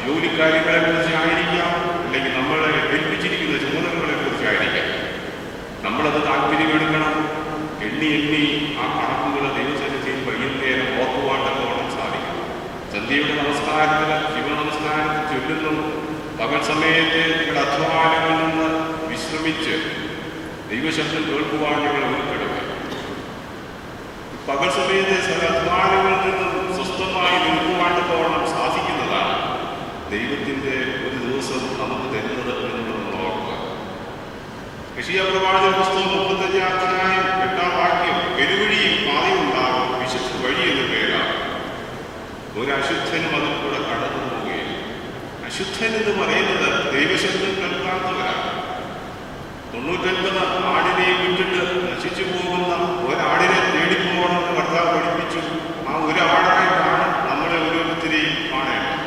A: ജോലിക്കാര്യങ്ങളെ കുറിച്ചായിരിക്കാം, അല്ലെങ്കിൽ നമ്മളെ ഏൽപ്പിച്ചിരിക്കുന്ന ചുമതലകളെ കുറിച്ചായിരിക്കാം. നമ്മളത് താല്പര്യമെടുക്കണം. എണ്ണി ആ കണക്കുകൾ ദൈവസന്നിധിയിൽ വൈകുന്നേരം ഓർക്കുവാണ്ടോളം സാധിക്കും. സന്ധ്യയുടെ നമസ്കാരത്തിൽ, ശിവനമസ്കാരത്തിൽ ചൊല്ലുന്നു. പകൽ സമയത്ത് നിങ്ങളുടെ അധ്വാനങ്ങളിൽ നിന്ന് വിശ്രമിച്ച് ദൈവശബ്ദം കേൾക്കുവാൻ നിങ്ങൾ ഒരുക്കിടുക. പകൽ സമയത്ത് ചില അധ്വാനങ്ങളിൽ നിന്ന് സ്വസ്ഥമായി നിൽക്കുവാണ്ടോളം സാധിക്കുന്നതാണ് ദൈവത്തിൻ്റെ ഒരു ദിവസം നമുക്ക് തരുന്നത് എന്ന് നമ്മൾ ഓർക്കുക. യെശയ്യാ പ്രവാചക പുസ്തകം 35-ാം അധ്യായം 8-ാം വാക്യം, പെരുവഴിയിൽ പാതയുണ്ടാകും, വിശുദ്ധ വഴി എന്ന് പേരാണ്, ഒരു അശുദ്ധനും അതിൽ കൂടെ കടന്നു പോവുകയില്ല. അശുദ്ധൻ എന്ന് പറയുന്നത് ദൈവശബ്ദം കേൾക്കാത്തവരാണ്. 99 ആടിനെ വിട്ടിട്ട് നശിച്ചു പോകുന്ന ഒരാടിനെ തേടിപ്പോകണമെന്ന് കർത്താവ് പഠിപ്പിച്ചു. ആ ഒരു ആടായിട്ടാണ് നമ്മളെ ഓരോരുത്തരെയും കാണേണ്ടത്.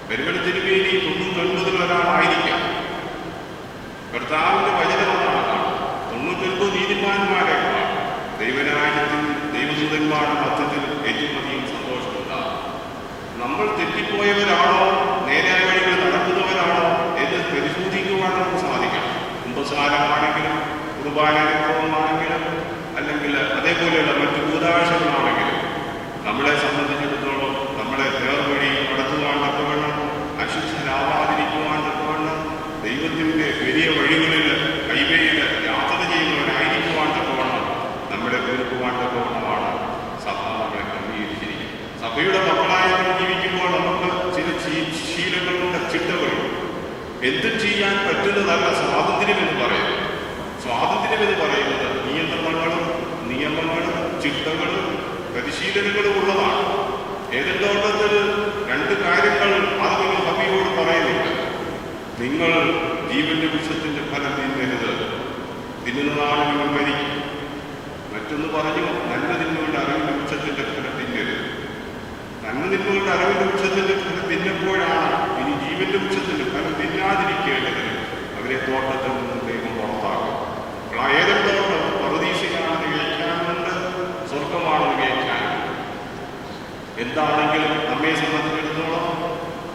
A: പെരുവെളുത്തിരുവേലി 99 ഒരാളായിരിക്കാം. കർത്താവിന്റെ വചനമാണ് 99 നീതിമാന്മാരെക്കാൾ ദൈവരാജ്യത്തിൽ ദൈവദൂതന്മാരുടെ മധ്യത്തിൽ ഏറ്റവും അധികം സന്തോഷമുണ്ടാകും. നമ്മൾ തെറ്റിപ്പോയവരാണോ നേരായ വഴികൾ നടക്കുന്നവരാണോ എന്ന് പരിശോധിക്കുവാൻ നമുക്ക് സാധിക്കണം. കുംഭസാരമാണെങ്കിലും, കുർബാനാനുഭവമാണെങ്കിലും, അല്ലെങ്കിൽ അതേപോലെയുള്ള മറ്റു കൂതാശകളാണെങ്കിലും, നമ്മളെ സംബന്ധിച്ചിടത്തോളം നമ്മളെ നേർവഴി നടത്തുവാൻ തക്കവണ്ണം, അശുദ്ധരാവാതിരിക്കുവാൻ തക്കവണ്ണം, ദൈവത്തിൻ്റെ വലിയ വഴികളിൽ ഹൈവേയിൽ യാത്ര ചെയ്യുന്നവരായിരിക്കുവാൻ തക്കവണ്ണം നമ്മളെ ഒരുക്കുവാൻ തക്കവണ്ണമാണ് സഭ നമ്മളെ ക്രമീകരിച്ചിരിക്കുന്നത്. സഭയുടെ മക്കളായി ജീവിക്കുമ്പോൾ നമുക്ക് ചില ശീലങ്ങളുടെ ചിട്ടകളുണ്ട്. എന്തും ചെയ്യാൻ പറ്റുന്നതല്ല സ്വാതന്ത്ര്യം എന്ന് പറയുന്നത്. സ്വാതന്ത്ര്യം എന്ന് പറയുന്നത് നിയന്ത്രണങ്ങളും നിയമങ്ങളും ചിട്ടകളും പരിശീലനങ്ങളും ഉള്ളതാണ്. ഏതെന്തോട്ടത്തിൽ 2 കാര്യങ്ങൾ അത് നിങ്ങൾ സഭയോട് പറയുന്നില്ല. നിങ്ങൾ ജീവന്റെ വൃക്ഷത്തിന്റെ ഫലം തിന്നരുത്, തിന്നുന്നതാണ് നിങ്ങൾ മരിക്കും. മറ്റൊന്ന് പറഞ്ഞു, നന്മ തിന്മകളുടെ അറിവിന്റെ വൃക്ഷത്തിന്റെ ഫലം തിന്നരുത്. നന്മ തിന്മകളുടെ അറിവിന്റെ വൃക്ഷത്തിന്റെ ഫലം തിന്നപ്പോഴാണ് ഇനി ജീവന്റെ വൃക്ഷത്തിന്റെ ഫലം തിന്നാതിരിക്കേണ്ടത് അവരെ തോട്ടത്തിൽ നിന്ന് ദൈവം പുറത്താക്കും. ആ ഏതൊരു തോട്ടം പറുദീസയാണെന്ന് വ്യാഖ്യാനമുണ്ട്, സ്വർഗമാണെന്ന് വ്യാഖ്യാനമുണ്ട്. എന്താണെങ്കിലും നമ്മെ സംബന്ധിച്ചിടത്തോളം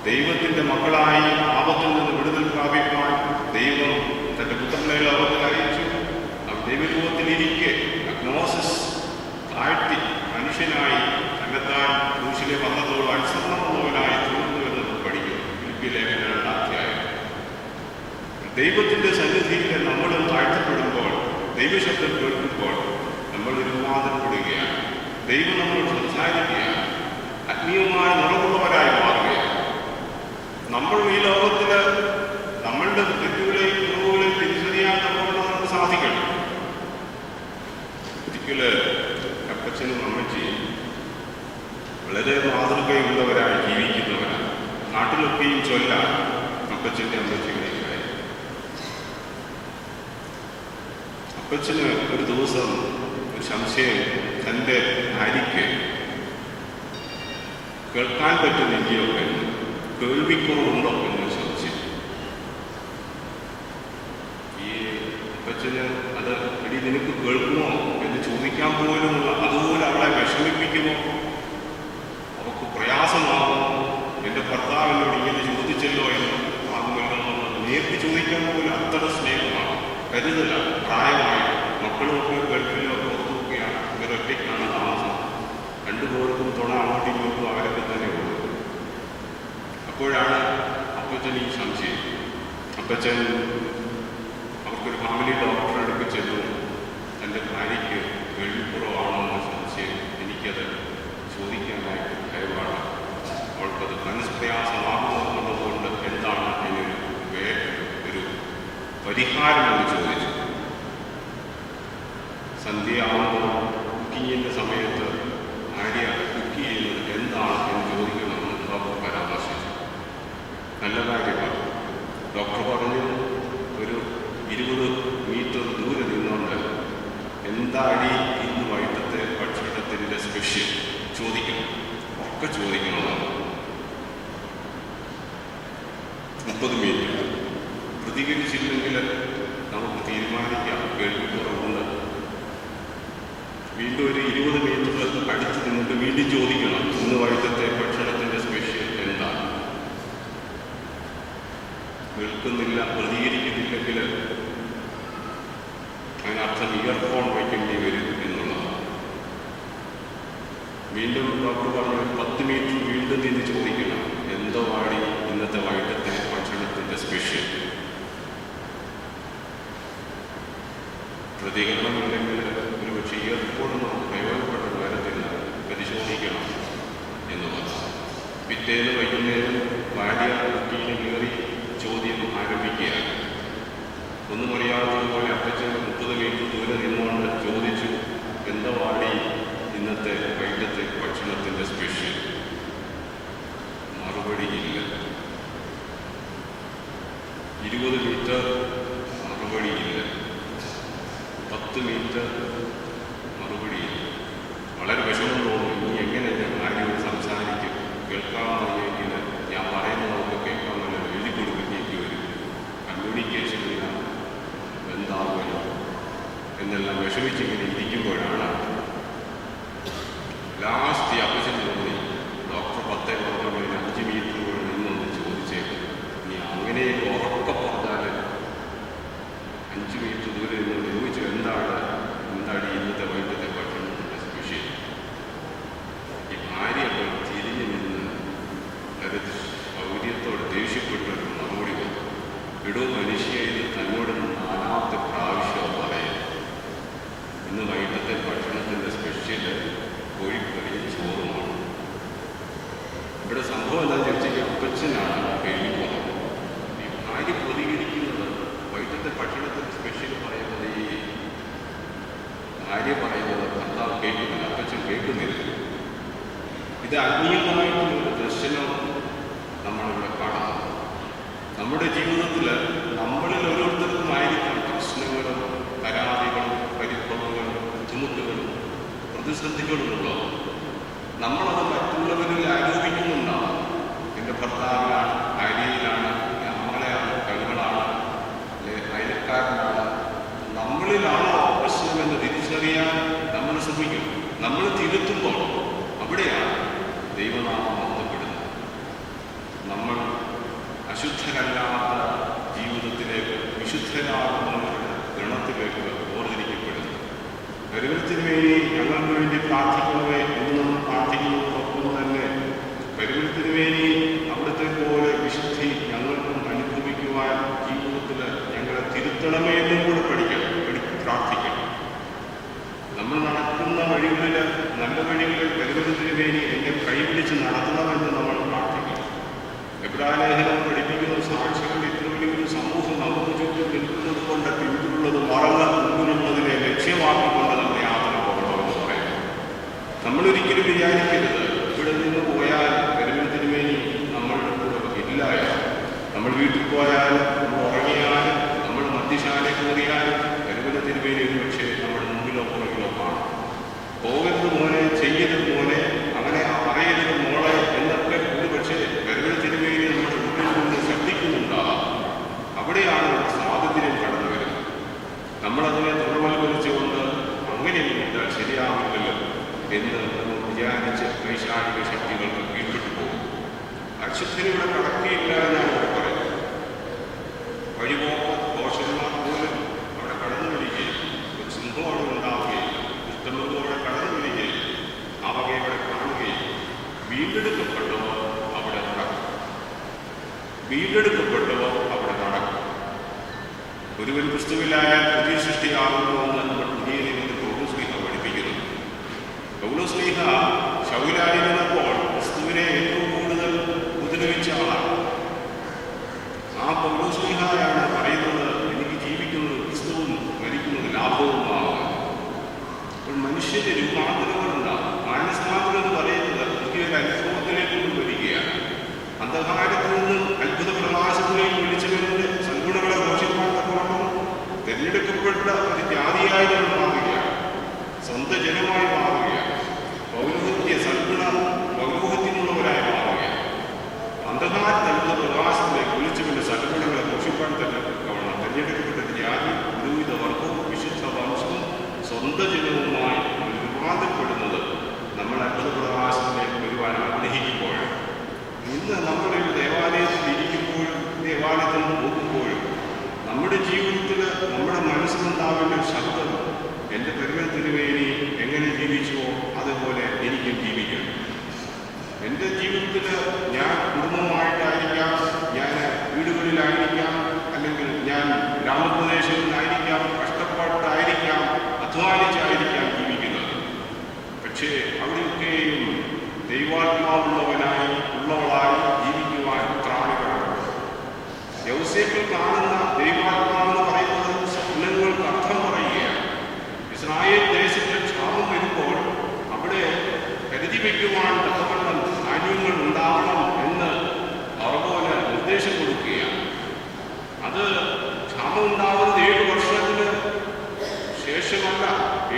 A: ദൈവത്തിൻ്റെ മക്കളായി ആപത്തിൽ നിന്ന് വിടുതൽ പ്രാപിക്കാൻ ദൈവം തൻ്റെ പുത്രനെ ലോകത്തിൽ അയച്ചു. അവൻ ദൈവരൂപത്തിലിരിക്കെ അഗ്നോസിസ് താഴ്ത്തി മനുഷ്യനായി തന്നെത്താൻ ക്രൂശിലെ വന്നതോട് അനുസരണമുള്ളവനായി തീർന്നു എന്ന് നമ്മൾ പഠിക്കുന്നു. ഫിലിപ്പിയ ലേഖനം 2-ാം അധ്യായം. ദൈവത്തിൻ്റെ സന്നിധിയിൽ നമ്മൾ താഴ്ത്തപ്പെടുമ്പോൾ, ദൈവശബ്ദം കേൾക്കുമ്പോൾ നമ്മൾ രൂപാന്തരപ്പെടുകയാണ്. ദൈവം നമ്മളോട് സംസാരിക്കുകയാണ്. ആത്മീയമായ നിറവുള്ളവരായി മാറുകയാണ്. നമ്മൾ ഈ ലോകത്തിൽ നമ്മളുടെ തെറ്റുകളെയും കുറവുകളെയും തിരിച്ചറിയാൻ നമുക്ക് സാധിക്കണം. ഒരിക്കല് അപ്പച്ചനും അമ്മച്ചിയും വളരെ മാതൃകയുള്ളവരായി ജീവിക്കുന്നവരാണ്. നാട്ടിലൊക്കെയും ചൊല്ലാൻ അപ്പച്ചൻ്റെ അമ്മച്ചികളെയായി. അപ്പച്ചന് ഒരു ദിവസം ഒരു സംശയം, തൻ്റെ ഭാര്യയ്ക്ക് കേൾക്കാൻ പറ്റുന്നില്ലയോ എന്ന്, കേൾവിക്കുറവുണ്ടോ എന്ന് സംശയം. ഈ അപ്പച്ചന് അത് എടി നിനക്ക് കേൾക്കുമോ എന്ന് ചോദിക്കാൻ പോലുമുള്ള, അതുപോലെ അവളെ വിഷമിപ്പിക്കുമോ, അവർക്ക് പ്രയാസമാകുമോ, എൻ്റെ ഭർത്താവിനോട് ഇങ്ങനെ ചോദിച്ചല്ലോ എന്ന് ആകുമല്ലോ എന്നുള്ളത് നേരിട്ട് ചോദിക്കാൻ പോലും അത്ര സ്നേഹമാണ്, കരുതലാണ്. പ്രായമായി മക്കളുമൊക്കെ ഗൾഫിലോ പുറത്തുമൊക്കെയാണ്, ഇവരൊറ്റയ്ക്കാണ് താമസം. 2 പേർക്കും തുണ അങ്ങോട്ടും ഇങ്ങോട്ടും അവരൊക്കെ തന്നെ ഉള്ളൂ. അപ്പോഴാണ് അപ്പച്ചൻ ഈ സംശയം. അപ്പച്ചൻ ഫാമിലി ഡോക്ടറെ അടുത്ത് ചെന്നു തൻ്റെ ഭാര്യയ്ക്ക് വെള്ളിപ്പുറമാണോ എന്ന സംശയം എനിക്കത് ചോദിക്കാനായിട്ട് ഭയമാണ്. അവൾക്കത് മനസ്പ്രയാസമാകുന്നതുകൊണ്ട് എന്താണ് അതിനൊരു ഒരു പരിഹാരം എന്ന് ചോദിച്ചു. സന്ധ്യയാകുമ്പോൾ കുക്കിങ്ങിൻ്റെ സമയത്ത് ഭാര്യ കുക്ക് ചെയ്യുന്നത് എന്താണ് എന്ന് ചോദിക്കണമെന്ന് ഡോക്ടർ പരാമർശിച്ചു. നല്ല കാര്യമാണ്. ഡോക്ടർ പറഞ്ഞു ഒരു 20 മീറ്റർ ദൂരെ നിന്നുകൊണ്ട് എന്താണ് ഇന്ന് വൈകിട്ടത്തെ ഭക്ഷണത്തിൻ്റെ സ്പെഷ്യൽ ചോദിക്കണം, ഒക്കെ ചോദിക്കണമെന്നാണ്. 30 മിനിറ്റ് പ്രതികരിച്ചില്ലെങ്കിൽ നമുക്ക് തീരുമാനിക്കാം കേൾവിക്കുറവുണ്ട്. വീണ്ടും ഒരു 20 മീറ്റർ അടുത്ത് നിന്നിട്ട് വീണ്ടും ചോദിക്കണം ഇന്ന് വൈകിട്ടത്തെ ഭക്ഷണത്തിൻ്റെ സ്പെഷ്യൽ എന്താണ്. കേൾക്കുന്നില്ല, പ്രതികരിക്കുന്നില്ലെങ്കിൽ അതിനർത്ഥം ഇയർഫോൺ വയ്ക്കേണ്ടി വരും എന്നുള്ളതാണ്. വീണ്ടും ഡോക്ടർ പറഞ്ഞു 10 മിനിറ്റ് വീണ്ടും നിന്ന് ചോദിക്കണം എന്തോ വാടി ഇന്നത്തെ വൈകിട്ടത്തെ ഭക്ഷണത്തിൻ്റെ സ്പെഷ്യൽ. പ്രതികരണമില്ലെങ്കിൽ ഒരു പക്ഷേ ഇയർഫോണൊന്നും പ്രയോജനപ്പെട്ട കാര്യത്തിൽ പരിശോധിക്കണം എന്നുള്ളത്. പിറ്റേന്ന് വൈകുന്നേരം ഭാര്യ കുട്ടീനെ കയറി ചോദ്യം ആരംഭിക്കുകയാണ്. ഒന്നും അറിയാത്തതുപോലെ അപ്പച്ചൻ 30 മിനിറ്റ് ദൂരെ നിന്നുകൊണ്ട് ചോദിച്ചു എന്താ വാടി ഇന്നത്തെ വൈകിട്ടത്തെ ഭക്ഷണത്തിൻ്റെ സ്പെഷ്യൽ. മറുപടിയില്ല. 20 മീറ്റർ മറുപടിയില്ല. 10 മിനിറ്റ് മറുപടിയില്ല. വളരെ വിഷമം തോന്നും. ഇനി എങ്ങനെ ഞാൻ ആരോട് സംസാരിക്കും? കേൾക്കാമെന്നെങ്കിൽ ഞാൻ പറയുന്നതൊക്കെ കേൾക്കാമെന്നല്ല എഴുതി കൊടുക്കേണ്ടി വരും. കമ്മ്യൂണിക്കേഷനിലാണ് എന്താകുമല്ലോ എന്നെല്ലാം വിഷമിച്ചിങ്ങനെ ഇരിക്കുമ്പോഴാണ് ലാസ്റ്റ് അപ്പച്ചൻ തോന്നി ഡോക്ടർ 10 പറഞ്ഞ 5 മിനിറ്റ് കൂടെ നിന്നൊന്ന് ചോദിച്ചേക്കും. ഇനി അങ്ങനെ ഉറക്കെ പറഞ്ഞാൽ 5 മിനിറ്റ് ദൂരെ നിന്ന് ചോദിച്ചു എന്താണ് ഇന്നത്തെ വൈകിട്ടത്തെ ഭക്ഷണത്തിൻ്റെ സ്പെഷ്യൽ. ഈ ഭാര്യ തിരിഞ്ഞു നിന്ന് വളരെ സൗകര്യത്തോട് ദേഷ്യപ്പെട്ടൊരു മറുപടി വന്നു. ഇടോ മനുഷ്യ, ഇത് തന്നോട് 4ാമത്തെ പ്രാവശ്യം പറയാം ഇന്ന് വൈകിട്ടത്തെ ഭക്ഷണത്തിൻ്റെ സ്പെഷ്യൽ കോഴിക്കറിയും ചോറുമാണ്. ഇവിടെ സംഭവം എന്താണെന്ന് ചോദിച്ചാൽ അപ്പച്ചനാണ് കേൾവിക്കുറവ്. ഈ ഭാര്യ പ്രതികരിക്കുന്നത് വൈകിട്ടത്തെ ഭക്ഷണത്തിൻ്റെ സ്പെഷ്യൽ പറയുന്നത് ഈ ഭാര്യ പറയുന്നത് ഭർത്താവ് കേൾക്കുന്നില്ല, അപ്പച്ചൻ കേൾക്കുന്നില്ല. ഇത് ആത്മീയമായിട്ടുള്ളൊരു ദർശനം നമ്മളിവിടെ കാണാം. നമ്മുടെ ജീവിതത്തിൽ നമ്മളിൽ ഓരോരുത്തർക്കും ആയിരിക്കാം പ്രശ്നങ്ങളും പരാതികളും പരിഭവങ്ങളും ബുദ്ധിമുട്ടുകളും പ്രതിസന്ധികളുമുള്ളത്. നമ്മളത് മറ്റുള്ളവരിൽ ആരോപിക്കുന്നുണ്ടാവും. എൻ്റെ ഭർത്താവിനാണ്, ഭാര്യയിലാണ്, നമ്മളെയാണ്, പെങ്ങളാണ്, അയൽക്കാരനാണ്. നമ്മളിലാണോ പ്രശ്നമെന്ന് തിരിച്ചറിയാൻ നമ്മൾ ശ്രമിക്കും. നമ്മൾ തിരുത്തുമ്പോൾ അവിടെയാണ് ദൈവനാമം ബന്ധപ്പെടുന്നത്. നമ്മൾ അശുദ്ധരല്ലാത്ത ജീവിതത്തിലേക്ക് വിശുദ്ധരാകുന്നവരുടെ ഗണത്തിലേക്ക് ഓർത്തിരിക്കപ്പെടുന്നു. പരിവൃത്തിന് വേണ്ടി ഞങ്ങൾക്ക് വേണ്ടി പ്രാർത്ഥിക്കണമേ എന്ന് നമ്മൾ പ്രാർത്ഥിക്കുന്നതോടൊപ്പം തന്നെ പരിവൃത്തിന് വേണ്ടി അവിടുത്തെ പോലെ വിശുദ്ധി ഞങ്ങൾക്കും അനുഭവിക്കുവാൻ ജീവിതത്തിൽ ഞങ്ങളെ തിരുത്തണമേ എന്നും കൂടെ പ്രാർത്ഥിക്കണം. നമ്മൾ നടക്കുന്ന വഴികളിൽ, നല്ല വഴികളിൽ പരിവൃത്തിന് വേണ്ടി എന്നെ കൈപിടിച്ച് നടത്തണമെന്ന് നമ്മൾ പ്രാർത്ഥിക്കണം. എബ്രായലേഖനം പഠിപ്പിക്കുന്ന സാക്ഷികൾ ഇത്ര വലിയൊരു സമൂഹം നമുക്ക് ചുറ്റും നിൽക്കുന്നത് കൊണ്ട് പിന്നിലുള്ളത് മറന്ന് മുന്നിലുള്ളതിനെ ലക്ഷ്യമാക്കിക്കൊണ്ട് നമ്മൾ യാത്ര പോകണമെന്ന് പറയുന്നു. നമ്മളൊരിക്കലും വിചാരിക്കരുത് ഇവിടെ നിന്ന് പോയാൽ പരിവൃത്തിന് വേണ്ടി നമ്മളുടെ കൂടെ ഇല്ലായ. നമ്മൾ വീട്ടിൽ പോയാലും, നമ്മൾ ഉറങ്ങിയാലും, നമ്മൾ മദ്യശാലയിൽ കയറിയാലും പരിവൃത്തിന് വേണ്ടി ഒരു പക്ഷേ നമ്മുടെ മുമ്പിലോ പുറകിലോ കാണും. പോകരുത് മോനെ, ചെയ്യരുത് മോനെ, അങ്ങനെ പറയരുത് മോളെ എന്നൊക്കെ ഒരു പക്ഷേ പരിവൃത്തിന് വേണ്ടി നമ്മുടെ ഉള്ളിൽ നിന്ന് ശബ്ദിക്കുന്നുണ്ടാകാം. അവിടെയാണ് നമ്മുടെ സ്വാതന്ത്ര്യം കടന്നു വരുന്നത്. നമ്മളതിനെ തുറവൽക്കരിച്ചുകൊണ്ട് അങ്ങനെയൊന്നും ശരിയാവില്ലല്ലോ എന്ന് വിചാരിച്ച് വൈശാലിക ശക്തികൾക്ക് കീഴ്പ്പെട്ടു പോകും. അശുദ്ധനിവിടെ കടക്കിയില്ല എന്നാണ് ഇവിടെ പറയുന്നത്. വഴിപോക്ക ദോഷന്മാർ പോലും അവിടെ കടന്നു വരികയും സിംഹം ഉണ്ടാവുകയും ഇഷ്ടമൊന്നും അവിടെ കടന്നു വരികയും അവയെ അവിടെ കാണുകയും വീണ്ടെടുക്കപ്പെട്ടവർ അവിടെ നടക്കും. ഒരുവൻ ക്രിസ്തുവിലായാൽ പുതിയ സൃഷ്ടിയാകുന്നുവെന്ന് നമ്മൾ പുതിയ നിയമത്തിൽ പൗലോസ്ലീഹ പഠിപ്പിക്കുന്നു. പൗലോസ്ലീഹ ശൗലായിരുന്നപ്പോൾ ക്രിസ്തുവിനെ ഏറ്റവും കൂടുതൽ ഉപദ്രവിച്ച ആളാണ്. ആ പൗലോസ്ലീഹയാണ് പറയുന്നത്, എനിക്ക് ജീവിക്കുന്നത് ക്രിസ്തുവും മരിക്കുന്നത് ലാഭവുമാകും. അപ്പോൾ മനുഷ്യന്റെ രൂപാന്തരങ്ങളുണ്ടാകും. മാനസാന്തരം എന്ന് പറയുന്നത് പുതിയൊരു അനുഭവത്തിലേക്ക് കൊണ്ടുവരികയാണ്. അന്ധകാരത്തിൽ നിന്നും അത്ഭുത പ്രകാശത്തിലേക്ക് വിളിച്ചവരുടെ സൽഗുണങ്ങളെ ഘോഷിക്കാൻ തക്കവണ്ണം തിരഞ്ഞെടുക്കപ്പെട്ട ഒരു ജാതിയായി നമ്മൾ മാറുകയാണ്, സ്വന്തം ജനമായി മാറുകയാണ്, പൗരോഹിത്യ സൽഗുണ പൗരോഹിത്യമുള്ളവരായി മാറുകയാണ്. അന്ധകാരത്തിൽ അത്ഭുത പ്രകാശത്തിലേക്ക് വിളിച്ചവരുടെ സൽഗുണങ്ങളെ ഘോഷിക്കാൻ തന്നെ തക്കവണ്ണം തിരഞ്ഞെടുക്കപ്പെട്ട ഒരു ജാതി, പുരോഹിത വർഗവും വിശുദ്ധ വംശവും സ്വന്തം ജനവുമായി രൂപാന്തരപ്പെടുന്നത് നമ്മൾ അത്ഭുത പ്രകാശത്തിലേക്ക് വരുവാൻ ആഗ്രഹിക്കുമ്പോഴാണ്. ഇന്ന് നമ്മളൊരു ദേവാലയത്തിൽ ഇരിക്കുമ്പോഴും ദേവാലയത്തിൽ പോകുമ്പോഴും നമ്മുടെ ജീവിതത്തിൽ നമ്മുടെ മനസ്സിലുണ്ടാവേണ്ട ശബ്ദം, എൻ്റെ പരിമളത്തിന് വേണ്ടി എങ്ങനെ ജീവിച്ചുവോ അതുപോലെ എനിക്കും ജീവിക്കണം. എൻ്റെ ജീവിതത്തിൽ ഞാൻ കുടുംബമായിട്ടായിരിക്കാം, ഞാൻ വീടുകളിലായിരിക്കാം, അല്ലെങ്കിൽ ഞാൻ ഗ്രാമപ്രദേശങ്ങളിലായിരിക്കാം, കഷ്ടപ്പാട്ടായിരിക്കാം, അധ്വാനിച്ചായിരിക്കാം ജീവിക്കുന്നത്. പക്ഷേ അവിടെയൊക്കെയും ദൈവാത്മാവുള്ളവനായി ഉള്ളവളായി ജീവിക്കുവാൻ ത്രാണികളാണ്. യൗസേപ്പിൽ കാണുന്ന ദൈവാത്മാവെന്ന് പറയുന്നത് സ്വപ്നങ്ങൾക്ക് അർത്ഥം പറയുകയാണ്. ഇസ്രായേൽ ദേശത്തിൽ ക്ഷാമം വരുമ്പോൾ അവിടെ കരുതി വയ്ക്കുവാൻ തക്കവണ്ണം ധാന്യങ്ങൾ ഉണ്ടാവണം എന്ന് ഫറവോന് നിർദ്ദേശം കൊടുക്കുകയാണ്. അത് ക്ഷാമം ഉണ്ടാവുന്നത് 7 വർഷത്തിന് ശേഷമല്ല,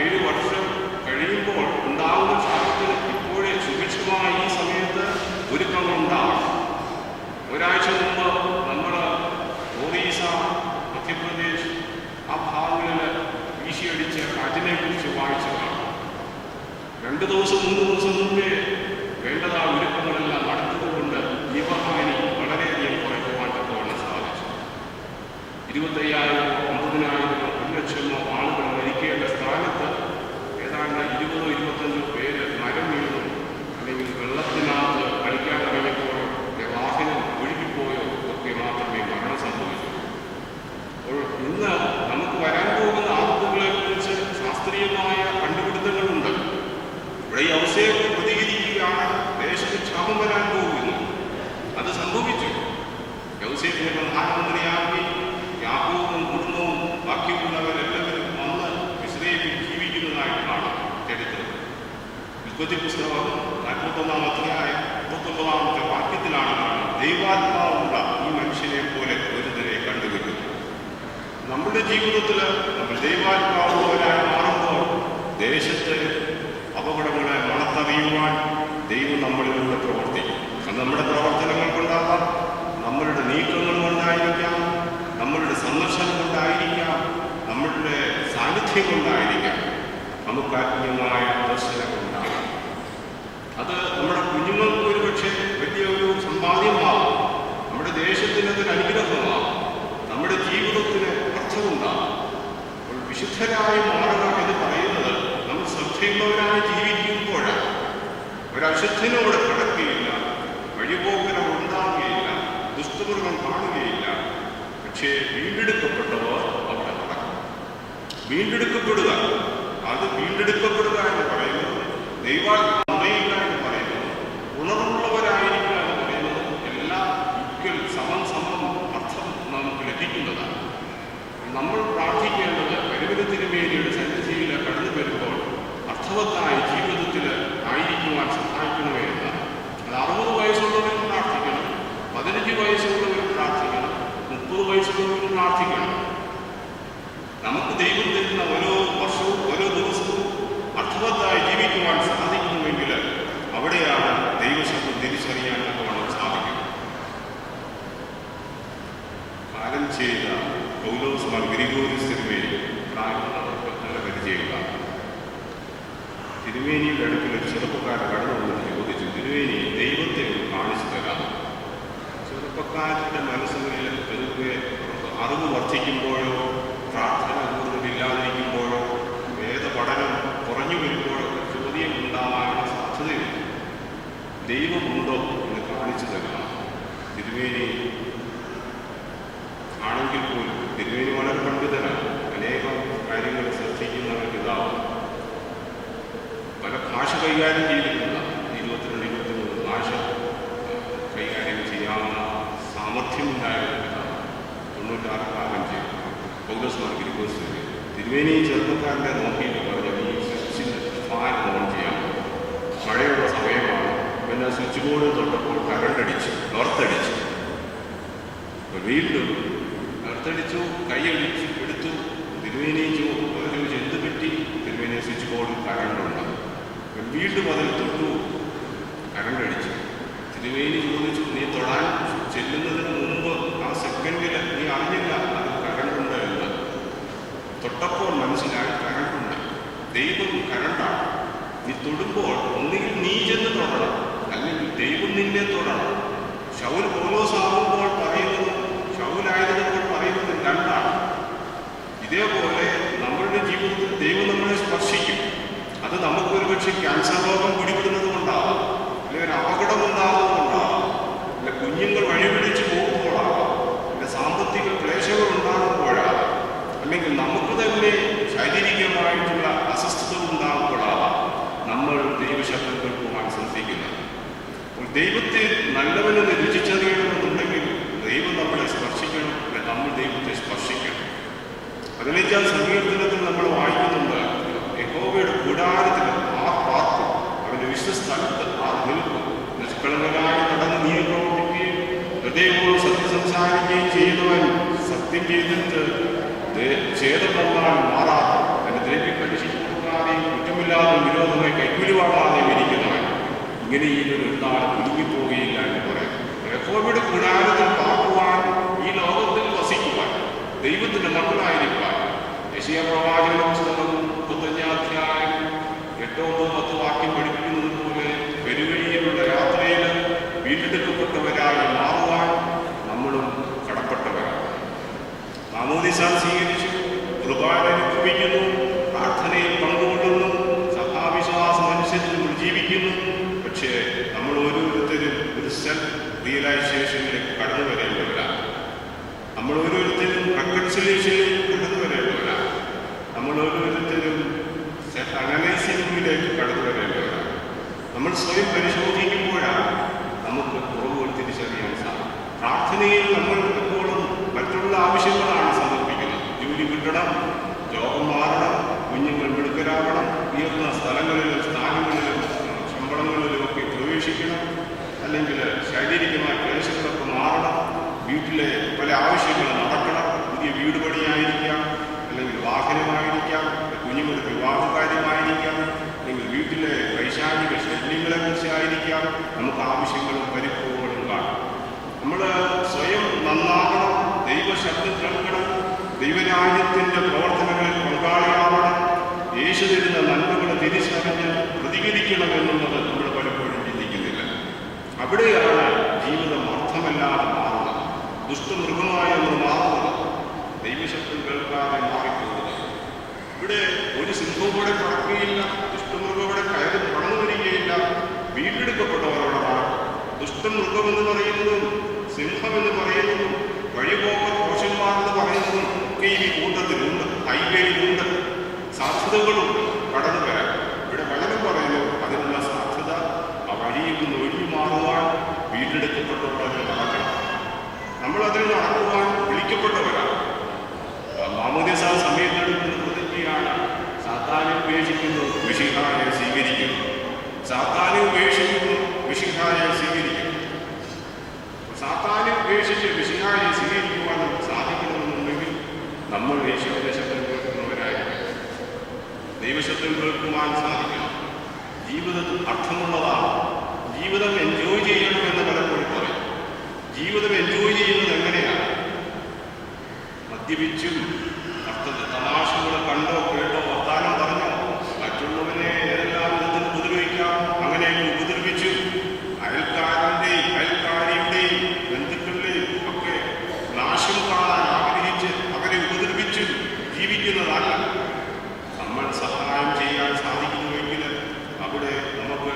A: 7 വർഷം കഴിയുമ്പോൾ ഉണ്ടാവുന്ന ക്ഷാമത്തിന് ഇപ്പോഴേ സുഭിക്ഷമായ ഈ സമയത്ത് ഒരുക്കങ്ങൾ ഉണ്ടാവണം. ഒരാഴ്ച മുമ്പ് നമ്മൾ ഒറീസ, മധ്യപ്രദേശ് ആ ഭാഗങ്ങളിൽ വീശിയടിച്ച കാറ്റിനെ കുറിച്ച് വായിച്ചതാണ്. 2 ദിവസം 3 ദിവസം മുമ്പേ വേണ്ടതാ ഒരുക്കങ്ങളെല്ലാം നടത്തുകൊണ്ട് ജീവഹാനി വളരെയധികം കുറയ്ക്കുവാൻ തക്കവണ്ണം സാധിച്ചു. 25,000 50,000 1 ലക്ഷമോ ആളുകൾ മരിക്കേണ്ട സ്ഥാനത്ത് ഏതാണ്ട് 20-25 പേര് മരം വീണു, അല്ലെങ്കിൽ വെള്ളത്തിനകത്ത് കളിക്കാൻ തുടങ്ങിയപ്പോഴോ വാഹനം ഒഴുകിപ്പോയോ ഒക്കെ മാത്രമേ മരണം സംഭവിച്ചു. അപ്പോൾ ഇന്ന് നമുക്ക് വരാൻ പോകുന്ന ആപത്തുകളെ കുറിച്ച് ശാസ്ത്രീയമായ കണ്ടുപിടുത്തങ്ങളുണ്ട്. ഇവിടെ യൗസേപ്പ് പ്രതികരിക്കുകയാണ്, ദേശത്ത് ക്ഷാമം വരാൻ പോകുന്നു. അത് സംഭവിച്ചു. യൗസേപ്പിനെ പ്രധാനമന്ത്രിയാക്കി യാക്കോബും കുടുംബവും ബാക്കിയുള്ളവരെല്ലാവരും വന്ന് ഇസ്രായേലിൽ ജീവിക്കുന്നതായിട്ട് കാണാം ചരിത്രം. ഉൽപ്പത്തി പുസ്തകം 41-ാം അധ്യായം 39-ാമത്തെ വാക്യത്തിലാണ് കാണുന്നത്, ദൈവാത്മാവുള്ള ഈ മനുഷ്യനെ പോലെ ഒരുത്തരെ കണ്ടുകിട്ടുന്നു. നമ്മുടെ ജീവിതത്തിൽ നമ്മൾ ദൈവാത്മാവുള്ളവരായി മാറുമ്പോൾ ദേശത്തെ അപകടങ്ങളെ മണത്തറിയുവാൻ ദൈവം നമ്മളിലൂടെ പ്രവർത്തിക്കും. അത് നമ്മുടെ പ്രവർത്തനങ്ങൾ കൊണ്ടാകാം, നമ്മളുടെ നീക്കങ്ങൾ കൊണ്ടായിരിക്കാം, നമ്മളുടെ സന്ദർശനം കൊണ്ടായിരിക്കാം, നമ്മളുടെ സാന്നിധ്യം കൊണ്ടായിരിക്കാം, നമുക്ക് ആത്മീയമായ ദർശനങ്ങളുണ്ടാകാം. അത് നമ്മുടെ കുഞ്ഞുങ്ങൾക്ക് ഒരുപക്ഷെ വലിയൊരു സമ്പാദ്യമാകും, നമ്മുടെ ദേശത്തിനതൊരു അനുഗ്രഹമാകും, നമ്മുടെ ജീവിതത്തിന് അർത്ഥമുണ്ടാകും. അപ്പോൾ വിശുദ്ധരായി മാറുക എന്ന് പറയുന്നത് നമ്മൾ ശ്രദ്ധയുള്ളവരായി ജീവിക്കുമ്പോഴാണ്. ഒരശുദ്ധിനോട് കടക്കുകയില്ല, വഴിപോകനം ഉണ്ടാകുകയില്ല, ദുഷ്ടമൃഗം കാണുകയില്ല. പക്ഷേ വീണ്ടെടുക്കപ്പെട്ടവർ അവിടെ നടക്കും. വീണ്ടെടുക്കപ്പെടുക, അത് വീണ്ടെടുക്കപ്പെടുക എന്ന് പറയുന്നത് ദൈവാത്മയുക എന്ന് പറയുന്നത് ഉണർവുള്ളവരായിരിക്കുക എന്ന് പറയുന്നത് എല്ലാം ഈക്വൽ സമം അർത്ഥം നമുക്ക് ലഭിക്കുന്നതാണ്. നമ്മൾ പ്രാർത്ഥിക്കേണ്ടത് പരിമളത്തിരുമേനിയുടെ സന്നിധിയിൽ കടന്നു വരുമ്പോൾ അർത്ഥവത്തായ ജീവിതത്തിൽ ആയിരിക്കുവാൻ സഹായിക്കണമേ എന്നാണ്. അത് 60 വയസ്സുള്ളവരും പ്രാർത്ഥിക്കണം, 15 വയസ്സുള്ളവരും പ്രാർത്ഥിക്കണം, 30 വയസ്സുള്ളവരും പ്രാർത്ഥിക്കണം. നമുക്ക് ദൈവം തരുന്ന ഓരോ വർഷവും ഓരോ ദിവസവും അർത്ഥവത്തായി ജീവിക്കുവാൻ സാധിക്കുന്നുവെങ്കിൽ അവിടെയാണ് ദൈവശബ്ദം തിരിച്ചറിയാൻ തക്കവണ്ണം സാധിക്കും. കാലം ചെയ്ത പൗലോസ് മാർ ഗ്രിഗോരിയോസ് തിരുമേനി പ്രായമുള്ളവർക്ക് നല്ല പരിചയമുള്ള തിരുമേനിയുടെ അടുക്കൽ ഒരു ചെറുപ്പക്കാരൻ കടന്നു വന്നിട്ട് ചോദിച്ചു, തിരുമേനി ദൈവത്തെ കാണിച്ചു തരാം. ചെറുപ്പക്കാരൻ്റെ മനസ്സുകളിൽ വെറുതെ അറിവ് വർദ്ധിക്കുമ്പോഴോ പ്രാർത്ഥന കൂടുതലില്ലാതിരിക്കുമ്പോഴോ വേദപഠനം കുറഞ്ഞു വരുമ്പോഴോ ചോദ്യം ഉണ്ടാകാനുള്ള സാധ്യതയുണ്ട്. ദൈവമുണ്ടോ എന്ന് കാണിച്ചു തരണം. തിരുമേനി ആണെങ്കിൽ പോലും തിരുമേനി വളരെ പണ്ഡിതനാണ്, അനേകം കാര്യങ്ങൾ ശ്രദ്ധിക്കുന്ന ഒരു പിതാവ്, പല ഭാഷ കൈകാര്യം ചെയ്തിട്ടുള്ള 22-23 ഭാഷ കൈകാര്യം ചെയ്യാവുന്ന സാമർഥ്യമുണ്ടായ ഒരു പിതാവ്. 96 കാലം ചെയ്തു പൗലോസ് മാർ ഗ്രിഗോറിയോസ് തിരുമേനി ചെറുപ്പക്കാരൻ്റെ നോക്കിയിട്ട് പറഞ്ഞു, ഈ സ്വിച്ചിൽ ഫാൻ ഓൺ ചെയ്യാം, മഴയുള്ള സമയമാണ്. പിന്നെ സ്വിച്ച് ബോർഡ് തൊട്ടപ്പോൾ കരണ്ടടിച്ചു, നോർത്തടിച്ചു. വീണ്ടും നോർത്തടിച്ചു, കൈയടിച്ചു എടുത്തു. തിരുമേനി ചോദിച്ചു എന്ത് പറ്റി? തിരുമേനി സ്വിച്ച് ബോർഡിൽ കരണ്ടുണ്ട്. വീണ്ടും അതിൽ തൊട്ടു, കരണ്ടടിച്ചു. തിരുമേനി ചോദിച്ചു, നീ തൊടാൻ ചെല്ലുന്നതിന് മുമ്പ് ആ സെക്കൻഡിൽ നീ അറിഞ്ഞില്ല അത് കരണ്ടുണ്ട് എന്ന്. തൊട്ടപ്പോൾ മനസ്സിലായി കരണ്ടുണ്ട്. ദൈവം കരണ്ടാണ്. നീ തൊടുമ്പോൾ ഒന്നുകിൽ നീ ചെന്ന് തൊടണം, അല്ലെങ്കിൽ ദൈവം നിന്നെ തൊടണം. ശൗൽ പൗലോസാവുമ്പോൾ പറയുന്നതും ശൗലായതുമ്പോൾ പറയുന്നതും രണ്ടാണ്. ഇതേപോലെ നമ്മളുടെ ജീവിതത്തിൽ ദൈവം നമ്മളെ സ്പർശിക്കും. അത് നമുക്കൊരു പക്ഷേ ക്യാൻസർ രോഗം പിടിപെടുന്നത് കൊണ്ടാവാം, അല്ലെങ്കിൽ ഒരു അപകടം ഉണ്ടാകുന്നതുകൊണ്ടാവാം, അല്ല കുഞ്ഞുങ്ങൾ വഴിപിടിച്ച് പോകുമ്പോഴാവാം, അല്ല സാമ്പത്തിക ക്ലേശങ്ങൾ ഉണ്ടാകുമ്പോഴാവാം, അല്ലെങ്കിൽ നമുക്ക് തന്നെ ശാരീരികമായിട്ടുള്ള അസ്വസ്ഥത ഉണ്ടാകുമ്പോഴാവാം നമ്മൾ ദൈവശബ്ദം കേൾക്കുവാൻ ശ്രദ്ധിക്കുന്നത്. അപ്പോൾ ദൈവത്തെ നല്ലവനെന്ന് രുചിച്ചറിയണമെന്നുണ്ടെങ്കിൽ ദൈവം നമ്മളെ സ്പർശിക്കണം, അല്ലെ നമ്മൾ ദൈവത്തെ സ്പർശിക്കണം. 15-ാം സങ്കീർത്തനത്തിൽ നമ്മൾ വായിക്കുന്നുണ്ട്, യഹോവയുടെ കൂടാരത്തിൽ ആർ പാർക്കും, അവന്റെ വിശ്വസ്ഥലത്ത് ആർ നിൽക്കും, നിഷ്കളങ്കനായി നടന്ന് നീതി പ്രവർത്തിക്കുകയും ഹൃദയവും സത്യം സംസാരിക്കുകയും ചെയ്യുന്നവൻ സത്യം ചെയ്തിട്ട് ഛേദം വന്നാൽ മാറാതെ തന്റെ ദ്രവ്യം പലിശയ്ക്ക് കൊടുക്കാതെയും കുറ്റമില്ലാതെ വിരോധമായി കൈക്കൂലി വാങ്ങാതെയും ഇരിക്കുന്നവൻ ഇങ്ങനെ ഈ ഒരു നാൾ കുടുങ്ങിപ്പോവുകയില്ല എന്ന് പറയും. യഹോവയുടെ കൂടാരത്തിൽ പാർക്കുവാൻ, ഈ ലോകത്തിൽ വസിക്കുവാൻ, ദൈവത്തിന്റെ മക്കളായിരിക്കാൻ യെശയ്യാ പ്രവാചകന്റെ പുസ്തകം 35-ാം അധ്യായം 8-10 വാക്യം പഠിപ്പിക്കുന്നത് പോലെ പെരുവഴിയിലുള്ള യാത്രയിൽ വീണ്ടെടുക്കപ്പെട്ടവരായി മാറുവാൻ നമ്മളും കടപ്പെട്ടവരാണ്. മാമോദിസ സ്വീകരിച്ചു, കുർബാന അനുഭവിക്കുന്നു, പ്രാർത്ഥനയിൽ പങ്കുകൊള്ളുന്നു, സഭാവിശ്വാസം അനുസരിച്ച് നമ്മൾ ജീവിക്കുന്നു. പക്ഷേ നമ്മൾ ഓരോരുത്തരും ഒരു സെൽഫ് റിയലൈസേഷനിലേക്ക് കടന്നു വരേണ്ടവരാണ്. നമ്മൾ ഓരോരുത്തരും റെക്കൺസിലേഷനിലേക്ക് കടന്നു വരേണ്ടവരാണ്. നമ്മൾ ഓരോരുത്തരും സെൽഫ് അനലൈസിംഗിലേക്ക് കടന്നു വരേണ്ടവരാണ്. നമ്മൾ സ്വയം പരിശോധിക്കുമ്പോഴാണ് നമുക്ക് കുറവുകൾ തിരിച്ചറിയാൻ സാധിക്കും. പ്രാർത്ഥനയിൽ നമ്മൾ എപ്പോഴും മറ്റുള്ള ആവശ്യങ്ങളാണ് സമർപ്പിക്കുന്നത്. ജോലി കിട്ടണം, രോഗം മാറണം, കുഞ്ഞുങ്ങൾ മിടുക്കരാകണം, ഉയർന്ന സ്ഥലങ്ങളിലും സ്ഥാനങ്ങളിലും ശമ്പളങ്ങളിലും ഒക്കെ പ്രവേശിക്കണം, അല്ലെങ്കിൽ ശാരീരികമായ ക്ലേശങ്ങളൊക്കെ മാറണം, വീട്ടിലെ പല ആവശ്യങ്ങൾ നടക്കണം. പുതിയ വീട് പണിയായിരിക്കാം, അല്ലെങ്കിൽ വാഹനമായിരിക്കാം, കുഞ്ഞുങ്ങളുടെ വിവാഹകാര്യമായിരിക്കാം, അല്ലെങ്കിൽ വീട്ടിലെ വൈശാഖിക ശല്യങ്ങളെ കുറിച്ചായിരിക്കാം. നമുക്ക് ആവശ്യങ്ങളും പരിഭവങ്ങളും കാണും. നമ്മൾ സ്വയം നന്നാകണം, ദൈവശബ്ദം കേൾക്കണം, ദൈവരാജ്യത്തിൻ്റെ പ്രവർത്തനങ്ങളിൽ പങ്കാളിയാവണം, യേശു തരുന്ന നന്മകളെ തിരിച്ചറിഞ്ഞ് പ്രതികരിക്കണമെന്നുള്ളത് നമ്മൾ പലപ്പോഴും ചിന്തിക്കുന്നില്ല. അവിടെയാണ് ജീവിതം അർത്ഥമല്ലാതെ മാറുന്നത്, ദുഷ്ടമൃഗമായി നമ്മൾ മാറുന്നത്, ദൈവശബ്ദം കേൾക്കാതെ മാറിപ്പോകുന്നത്. ഇവിടെ ഒരു സിംഹവും കൂടെ പറക്കുകയില്ല, ദുഷ്ടമൃഗം ഇവിടെ കടന്നു വരികയില്ല, വീണ്ടെടുക്കപ്പെട്ടവരവിടെ നടക്കും. ദുഷ്ടമൃഗമെന്ന് പറയുന്നതും സിംഹമെന്ന് പറയുന്നതും വഴിപോക്കർ കോശന്മാരെന്ന് പറയുന്നതും ഒക്കെ ഈ കൂട്ടത്തിലുണ്ട്, ഹൈവേയിലുണ്ട്, സാധ്യതകളുണ്ട് കടന്നു വരാൻ. ഇവിടെ വചനം പറയുന്നു അതിനുള്ള സാധ്യത ആ വഴിയിൽ നിന്ന് ഒഴിഞ്ഞു മാറുവാൻ വീണ്ടെടുക്കപ്പെട്ടവരതിൽ നടക്കണം. നമ്മളതിൽ നടക്കുവാൻ വിളിക്കപ്പെട്ടവരാണ്. മാമോദിസ സമയത്തെടുക്കുന്ന പ്രതിജ്ഞയാണ് സാത്താനെ ഉപേക്ഷിക്കുന്നു, മിശിഹായെ സ്വീകരിക്കുന്നു. സാത്താനെ ഉപേക്ഷിക്കുന്നു, മിശിഹായെ സ്വീകരിക്കുന്നു. സാത്താനെ ഉപേക്ഷിച്ച് മിശിഹായെ സ്വീകരിക്കുവാൻ നമുക്ക് സാധിക്കണമെന്നുണ്ടെങ്കിൽ നമ്മൾ യേശുവിന്റെ ശബ്ദം കേൾക്കുന്നവരായിരിക്കും. ദൈവശബ്ദം കേൾക്കുവാൻ സാധിക്കണം. ജീവിതം അർത്ഥമുള്ളതാണ്. ജീവിതം എൻജോയ് ചെയ്യണമെന്ന് പലപ്പോഴും പറയും. ജീവിതം എൻജോയ് ചെയ്യുന്നത് എങ്ങനെയാണ്? മദ്യപിച്ചും തമാശകൾ കണ്ടോ കേട്ടോ വർത്താനം പറഞ്ഞോ മറ്റുള്ളവരെ ഏതെല്ലാം വിധത്തിൽ ഉപദ്രവിക്കാം, അങ്ങനെയൊക്കെ ഉപദ്രവിച്ചു അയൽക്കാരൻ്റെയും അയൽക്കാരിയുടെയും ബന്ധുക്കളുടെയും ഒക്കെ നാശം കാണാൻ ആഗ്രഹിച്ച് അവരെ ഉപദ്രവിച്ചു ജീവിക്കുന്നതല്ല. നമ്മൾ സഹായം ചെയ്യാൻ സാധിക്കുന്നുവെങ്കിൽ അവിടെ നമുക്ക്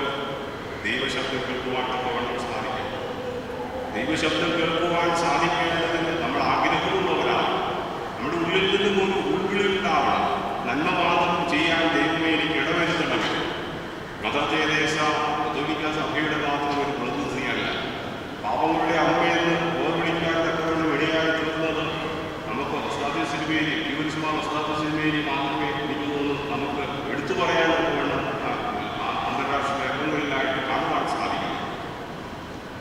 A: ദൈവശബ്ദം കേൾക്കുവാൻ തക്കവണ്ണം സാധിക്കും. ദൈവശബ്ദം കേൾക്കുവാൻ സാധിക്കേണ്ടതിന് നമ്മൾ ആഗ്രഹമുള്ളവരാണ്. ഉള്ളിൽ നിന്നും ഒരു ഉൾവിളിയുണ്ടാവണം. നന്മ മാത്രം ചെയ്യാൻ ദൈവമേ എനിക്ക് ഇടവരുത്തണമേ. മദർ തെരേസ കത്തോലിക്ക സഭയുടെ മാത്രം ഒരു പ്രതിനിധിയല്ല. പാപങ്ങളുടെ അമ്മയെന്ന് ഓർമ്മിക്കാൻ തക്കവണ്ണം ഇടയായി തീർന്നത് നമുക്ക് ഉസ്താദ് സിനിമേരി യുവൻസുമാർ ഉസ്താദ് സിനിമേരി മാത്രമേ എനിക്ക് തോന്നുന്നു നമുക്ക് എടുത്തു പറയാൻ തക്കവണ്ണം അന്താരാഷ്ട്ര രംഗങ്ങളിലായിട്ട് കാണുവാൻ സാധിക്കും.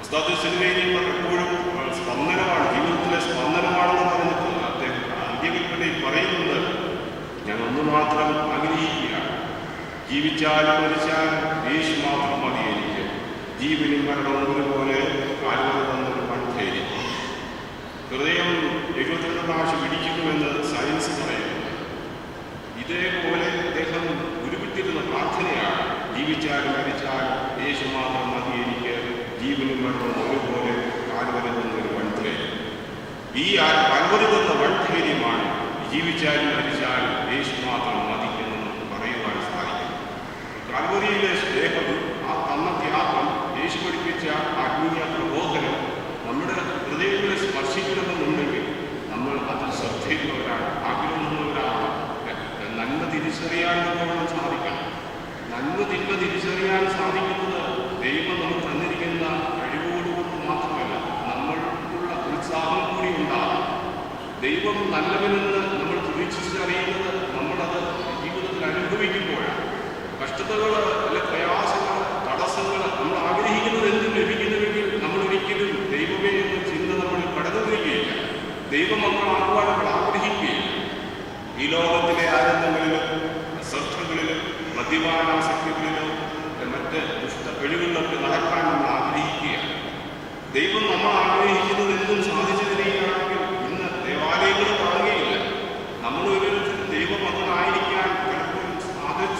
A: ഉസ്താദ് സിനിമേരി എപ്പോഴും സ്പന്ദനമാണ്, ജീവിതത്തിലെ സ്പന്ദനമാണെന്ന് പറഞ്ഞിട്ടുണ്ട്. അദ്ദേഹം അന്ത്യവിൽപ്പനയിൽ പറയുന്നത് ഞാൻ ഒന്ന് മാത്രം ആഗ്രഹിക്കുകയാണ്, ജീവിച്ചാലും മരിച്ചാലും യേശു മാത്രം മതി എനിക്ക്. ജീവനും മരണവും ഒരുപോലെ കാൽവരി തന്നൊരു മൺധൈര്യം. ഹൃദയം 72 പ്രാവശ്യം ഇടിക്കുന്നുവെന്ന് സയൻസ് പറയുന്നു. ഇതേപോലെ അദ്ദേഹം ഉരുവിട്ടിരുന്ന പ്രാർത്ഥനയാണ്, ജീവിച്ചാലും മരിച്ചാലും യേശു മാത്രം മതി എനിക്ക്. ജീവനും മരണവും ഒരുപോലെ കാൽവരി തന്നൊരു മൺധൈര്യം. ഈ കാൽവരി തന്ന മൺധൈര്യമാണ് ജീവിച്ചാലും മരിച്ചാലും യേശു മാത്രം മതി എന്ന് നമുക്ക് പറയുവാൻ സാധിക്കും. കാൽവരിയിലെ സ്നേഹം, ആ തന്ന ത്യാഗം, യേശു പഠിപ്പിച്ച ആത്മീയ പ്രബോധനം നമ്മുടെ ഹൃദയങ്ങളെ സ്പർശിക്കണമെന്നുണ്ടെങ്കിൽ നമ്മൾ അതിൽ ശ്രദ്ധയുള്ളവരാണ്, ആഗ്രഹമുള്ളവരാണ്. നന്മ തിരിച്ചറിയാൻ നമുക്ക് സാധിക്കണം. നന്മ തിന്മ തിരിച്ചറിയാൻ സാധിക്കുന്നത് ദൈവം നമുക്ക് തന്നിരിക്കുന്ന കഴിവുകൊണ്ടുകൊണ്ട് മാത്രമല്ല, നമ്മൾക്കുള്ള ഉത്സാഹം കൂടി ഉണ്ടാകും. ദൈവം നല്ലവനെന്ന് നമ്മൾ തിരിച്ചറിയുന്നത് നമ്മളത് ജീവിതത്തിൽ അനുഭവിക്കുമ്പോഴാണ്. കഷ്ടതകൾ അല്ലെ പ്രയാസങ്ങൾ, തടസ്സങ്ങൾ, നമ്മൾ ആഗ്രഹിക്കുന്നത് എന്തും ലഭിക്കുന്നുവെങ്കിൽ നമ്മൾ ഒരിക്കലും ദൈവമേ എന്ന ചിന്ത നമ്മളിൽ കടന്നു വരികയില്ല. ദൈവമക്കളാകുവാൻ നമ്മൾ ആഗ്രഹിക്കുകയില്ല. ഈ ലോകത്തിലെ ആനന്ദങ്ങളിലും അശ്രദ്ധകളിലും മദ്യപാനാസക്തികളിലും മറ്റ് ദുഷ്ടപ്പെഴികളിലൊക്കെ നടക്കാൻ നമ്മൾ ആഗ്രഹിക്കുകയാണ്. ദൈവം നമ്മൾ ആഗ്രഹിക്കുന്നത് എന്തും സാധിച്ചു തരികയാണെങ്കിൽ ഇന്ന് ദേവാലയങ്ങൾ കാണുകയില്ല. നമ്മൾ ഓരോരുത്തരും ദൈവമക്കളായിരിക്കാൻ പലപ്പോഴും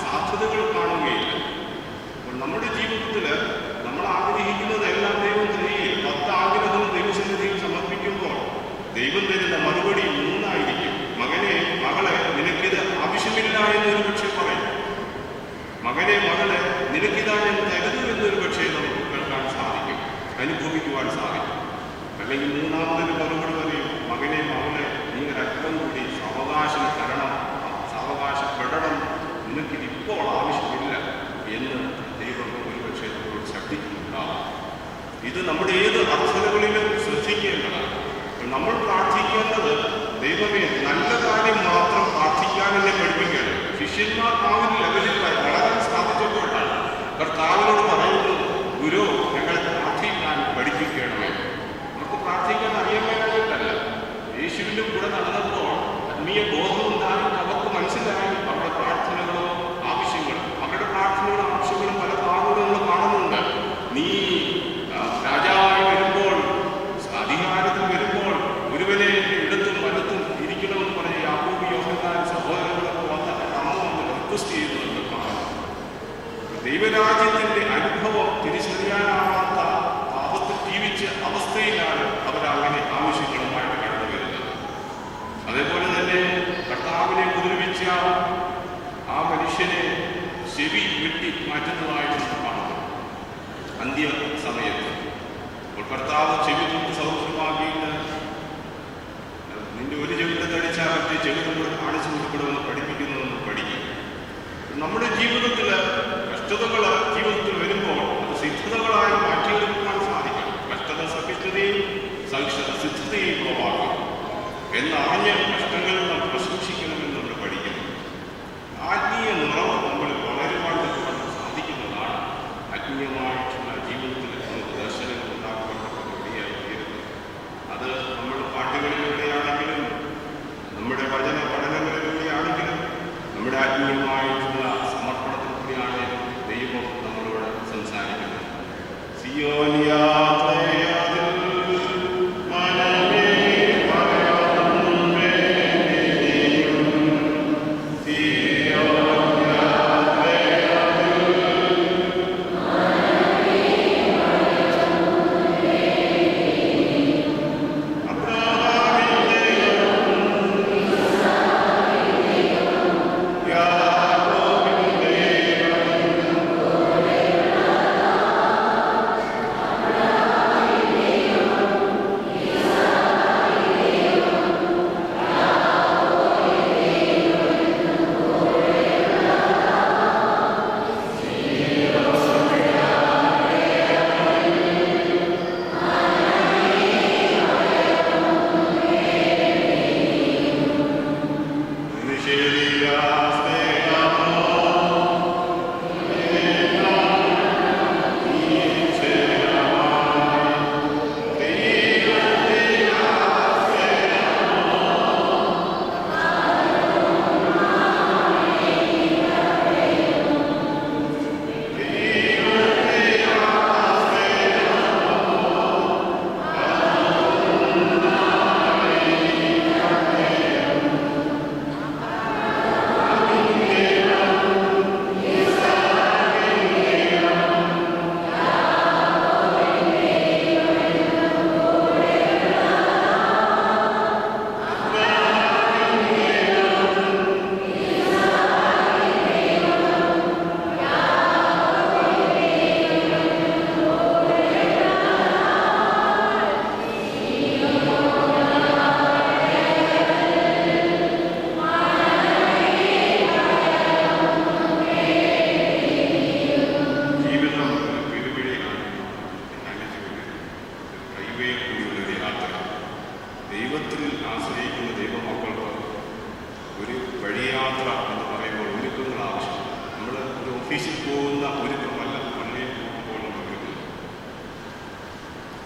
A: സാധ്യതകൾ കാണുകയില്ല. അപ്പോൾ നമ്മുടെ ജീവിതത്തിൽ നമ്മൾ ആഗ്രഹിക്കുന്നതെല്ലാം ദൈവം തരികയില്ല. 10 ആഗ്രഹവും ദൈവസന്നിധിയിൽ സമർപ്പിക്കുമ്പോൾ ദൈവം തരുന്ന മറുപടി 3 ആയിരിക്കും. മകനെ, മകളെ, നിനക്കിത് ആവശ്യമില്ല എന്നൊരു പക്ഷേ പറയും. മകനെ, മകളെ, നിനക്കിതാ ഞാൻ തരുന്നു എന്നൊരു പക്ഷേ നമുക്ക് കേൾക്കാൻ സാധിക്കും, അനുഭവിക്കുവാൻ സാധിക്കും. അല്ലെങ്കിൽ 3ാമതൊരു മറുപടി പറയും, മകനെ, മകളെ, നീ ഒരല്പം കൂടി സാവകാശം തരണം, സാവകാശപ്പെടണം, നിനക്കിതിപ്പോൾ ആവശ്യമില്ല എന്ന് ദൈവം ഒരുപക്ഷെ നമ്മളോട് ശബ്ദിക്കുന്നുണ്ടാവും. ഇത് നമ്മുടെ ഏത് അർത്ഥങ്ങളിലും ശ്രദ്ധിക്കേണ്ടതാണ്. നമ്മൾ പ്രാർത്ഥിക്കേണ്ടത് ദൈവമേ നല്ല കാര്യം മാത്രം പ്രാർത്ഥിക്കാൻ എന്നെ പഠിപ്പിക്കണം. ശിഷ്യന്മാർ ആ ഒരു ലെവലിൽ വളരാൻ സാധിച്ചപ്പോഴാണ് കർത്താവിനോട് പറയുന്നത്, ഗുരു, ഞങ്ങളെ പ്രാർത്ഥിക്കാൻ പഠിപ്പിക്കണമേ. നമുക്ക് പ്രാർത്ഥിക്കാൻ അറിയാൻ വേണ്ടിയിട്ടല്ല, യേശുവിൻ്റെ കൂടെ നടന്നപ്പോൾ ആത്മീയ ബോധമുണ്ടായി അവർക്ക് മനസ്സിലായി അവരുടെ പ്രാർത്ഥനകളോ ആവശ്യങ്ങളും, അവരുടെ പ്രാർത്ഥനകളും ആവശ്യങ്ങളും പല ഭാഗങ്ങളും കാണുന്നുണ്ട്. നീ രാജാവായി വരുമ്പോൾ, അധികാരത്തിൽ വരുമ്പോൾ ഒരുവനെ ഇടത്തും വലത്തും ഇരിക്കണമെന്ന് പറഞ്ഞ് യാക്കോബ്, യോഹന്നാൻ സഹോദരങ്ങളൊക്കെ വന്ന് അമ്മ റിക്വസ്റ്റ് ചെയ്യുന്നുണ്ട്. ദൈവരാജ്യത്തിന്റെ അനുഭവം തിരിച്ചറിയാനാവാത്ത പാപത്തിൽ ജീവിച്ച അവസ്ഥയിലാണ് അവരങ്ങനെ ആവശ്യങ്ങളുമായിട്ട് കടന്നു വരുന്നത്. അതേപോലെ തന്നെ കർത്താവിനെ ഉപദ്രവിച്ച ആ മനുഷ്യനെ ചെവി വെട്ടി മാറ്റുന്നതായിട്ട് കാണുന്നു അന്ത്യ സമയത്ത്. അപ്പോൾ കർത്താവ് ചെവി തൊട്ട് സൗഖ്യമാക്കിയിട്ട് നിന്റെ ഒരു ചെവിട്ട് തടിച്ചാൽ മറ്റേ ചെവിട്ടും കൂടെ കാണിച്ചു കൊടുക്കണമെന്ന് പഠിപ്പിക്കുന്നതെന്ന് പഠിക്കും. നമ്മുടെ ജീവിതത്തിൽ കഷ്ടതകൾ ജീവിതത്തിൽ വരുമ്പോൾ അത് സിദ്ധതകളായി മാറ്റിയെടുക്കുവാൻ സാധിക്കണം. കഷ്ടത സഹിഷ്ണുതയും സിദ്ധതയും ഉളവാക്കും എന്നറിഞ്ഞ് കഷ്ടങ്ങളിൽ നാം പ്രശംസിക്കണമെന്ന് നമ്മൾ പഠിക്കുന്നു. ആത്മീയ നിറവ് നമ്മൾ വളരുവാൻ സാധിക്കുന്നതാണ്. ആത്മീയമായിട്ടുള്ള ജീവിതത്തിൽ നമുക്ക് ദർശനങ്ങൾ ഉണ്ടാക്കുവാൻ വഴിയായി തീരുന്നത്. അത് നമ്മൾ പാട്ടുകളിലൂടെയാണെങ്കിലും നമ്മുടെ വചന പഠനങ്ങളിലൂടെയാണെങ്കിലും നമ്മുടെ ആത്മീയമായിട്ടുള്ള സമർപ്പണത്തിലൂടെയാണെങ്കിലും ദൈവം നമ്മളോട് സംസാരിക്കുന്നത്. സിയോൻ യാത്രയാതിൽ മനമേ പറയാതെ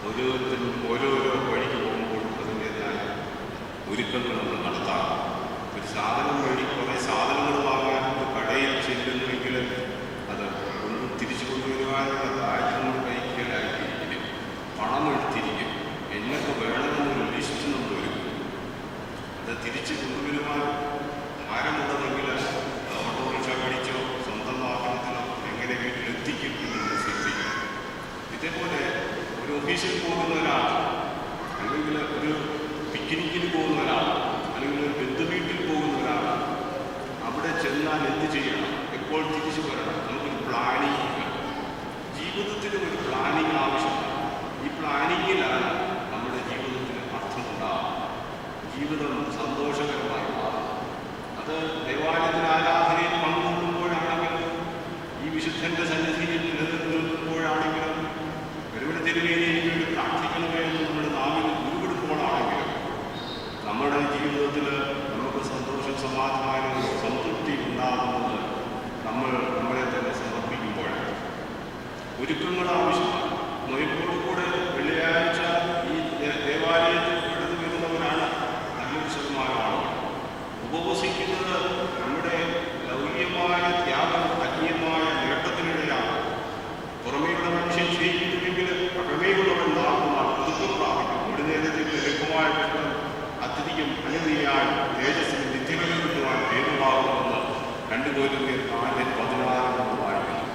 A: ഓരോരുത്തരും ഓരോരോ വഴിക്ക് പോകുമ്പോൾ അതിൻ്റെതായ ഒരുക്കങ്ങൾ നമ്മൾ നടത്താം. ഒരു സാധനം വഴി കുറേ സാധനങ്ങൾ വാങ്ങാൻ ഒരു കടയിൽ ചെല്ലുന്നുവെങ്കിൽ അത് തിരിച്ചു കൊണ്ടുവരുവാനുള്ള കാര്യങ്ങൾ കഴിക്കലായിട്ടിരിക്കും, പണം എടുത്തിരിക്കും, എന്നൊക്കെ വേണമെന്നൊരു ലിസ്റ്റ് നമ്മൾ ഒരുക്കും. അത് തിരിച്ചു കൊണ്ടുവരുവാൻ ഭാരമുള്ളതെങ്കിൽ ഓട്ടോറിക്ഷ പിടിച്ചോ സ്വന്തം വാഹനത്തിലോ എങ്ങനെ വീട്ടിലെത്തിക്കും എന്ന് ശ്രദ്ധിക്കും. ഇതേപോലെ ഒരു ഓഫീസിൽ പോകുന്ന ഒരാൾ, അല്ലെങ്കിൽ ഒരു പിക്നിക്കിന് പോകുന്ന ഒരാൾ, അല്ലെങ്കിൽ ഒരു ബന്ധുവീട്ടിൽ പോകുന്ന ഒരാൾ അവിടെ ചെന്നാൽ എന്ത് ചെയ്യണം, എപ്പോൾ തിരിച്ചു വരണം, നമുക്കൊരു പ്ലാനിങ് വേണം. ജീവിതത്തിലും ഒരു പ്ലാനിങ് ആവശ്യമാണ്. ഈ പ്ലാനിങ്ങിലാണ് നമ്മുടെ ജീവിതത്തിന് അർത്ഥമുണ്ടാകും, ജീവിതം സന്തോഷകരമായി മാറും. അത് ദൈവാലയത്തിൽ ആരാധനയിൽ പങ്കുകൊള്ളുമ്പോഴാണെങ്കിലും, ഈ വിശുദ്ധന്റെ സന്നിധിയിൽ നിലനിൽക്കുമ്പോഴാണെങ്കിലും, ഒരുവിടെ തിരുവേദിയിൽ വേണ്ടി പ്രാർത്ഥിക്കണമേ എന്ന് നമ്മുടെ നാവിൽ ഉരുവിടുമ്പോഴാണെങ്കിലും, നമ്മുടെ ജീവിതത്തിൽ നമുക്ക് സന്തോഷം, സമാധാനവും സംതൃപ്തി ഉണ്ടാകുന്നത് നമ്മളെ തന്നെ സമർപ്പിക്കുമ്പോഴാണ്. ഒരുക്കങ്ങൾ ആവശ്യമാണ്. നൊയമ്പോടുകൂടെ വെള്ളിയാഴ്ച ഈ ദേവാലയത്തിൽ കടന്നു വരുന്നവരാണ് നല്ലൊരു ശതമാനം ആളുകൾ. ഉപവസിക്കുന്നത് നമ്മുടെ ലൗകികമായ ത്യാഗം, ആത്മീയമായ നേട്ടത്തിനിടയാണ്. പുറമേയുള്ള മനുഷ്യൻ ക്ഷയിക്കുന്നുവെങ്കിൽ അകമേയുള്ളവൻ നാളുമാണ് പുതുക്കം പ്രാപിക്കും. ഒരു നേരത്തിൽ ലഭ്യമായ കഷ്ടം അത്യധികം അനുമതിയാൽ തേജസ്സിന് നിത്യങ്ങൾ കിട്ടുവാൻ ഹേതുവാകുമെന്ന് 2 കൊരിന്ത്യർ 4:16 വായിക്കുന്നു.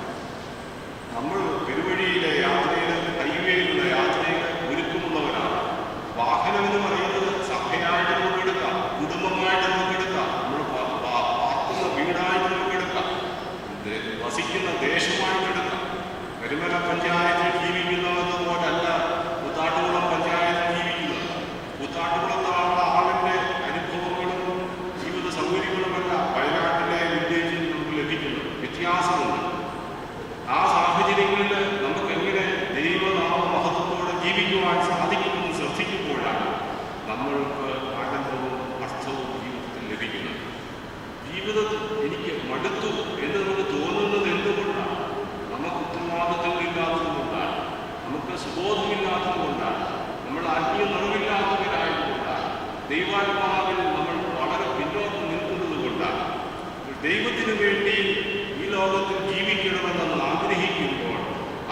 A: നമ്മൾ പെരുവഴിയിലെ യാത്രയിൽ, ഹൈവേയിലുള്ള യാത്രയിൽ ഒരുക്കമുള്ളവരാണ്. വാഹനം എന്ന് പറയുന്നത് സഭയായിട്ട് നമുക്ക് എടുക്കാം, കുടുംബമായിട്ട് നമുക്ക് എടുക്കാം, നമ്മൾ പാർക്കുന്ന വീടായിട്ട് നമുക്ക് എടുക്കാം, വസിക്കുന്ന ദേശമായിട്ട് എടുക്കാം. കരിമല പഞ്ചായത്തിൽ ജീവിക്കുന്നത് പോലല്ല കൂത്താട്ടുകുളം പഞ്ചായത്തിൽ ജീവിക്കുന്നത്. കൂത്താട്ടുകുളം ആളിൻ്റെ അനുഭവങ്ങളും ജീവിത സൗകര്യങ്ങളുമല്ല വയനാട്ടിലെ വില്ലേജിൽ നമുക്ക് ലഭിക്കുന്നത്. വ്യത്യാസമുണ്ട്. ആ സാഹചര്യങ്ങളിൽ നമുക്ക് എങ്ങനെ ദൈവനാമ മഹത്വത്തോടെ ജീവിക്കുവാൻ സാധിക്കുമെന്ന് ശ്രദ്ധിക്കുമ്പോഴാണ് നമ്മൾക്ക് ആനന്ദവും അർത്ഥവും ജീവിതത്തിൽ ലഭിക്കുന്നത്. ജീവിതത്തിൽ എനിക്ക് മടുത്തു എന്ന് നമുക്ക് തോന്നുന്നത് എന്തുകൊണ്ടാണ്? നമുക്ക് ഉത്തരവാദിത്തങ്ങളില്ലാത്തതുകൊണ്ടാണ്, നമുക്ക് സുബോധമില്ലാത്തതുകൊണ്ടാണ്, നമ്മൾ ആത്മീയ നിറവില്ലാത്തവരായതുകൊണ്ടാണ്, ദൈവാത്മാവിൽ നമ്മൾ വളരെ പിന്നോട്ട് നിൽക്കുന്നത് കൊണ്ടാണ്. ദൈവത്തിന് വേണ്ടി ഈ ലോകത്തിൽ ജീവിക്കണമെന്ന് നമ്മൾ ആഗ്രഹിക്കുമ്പോൾ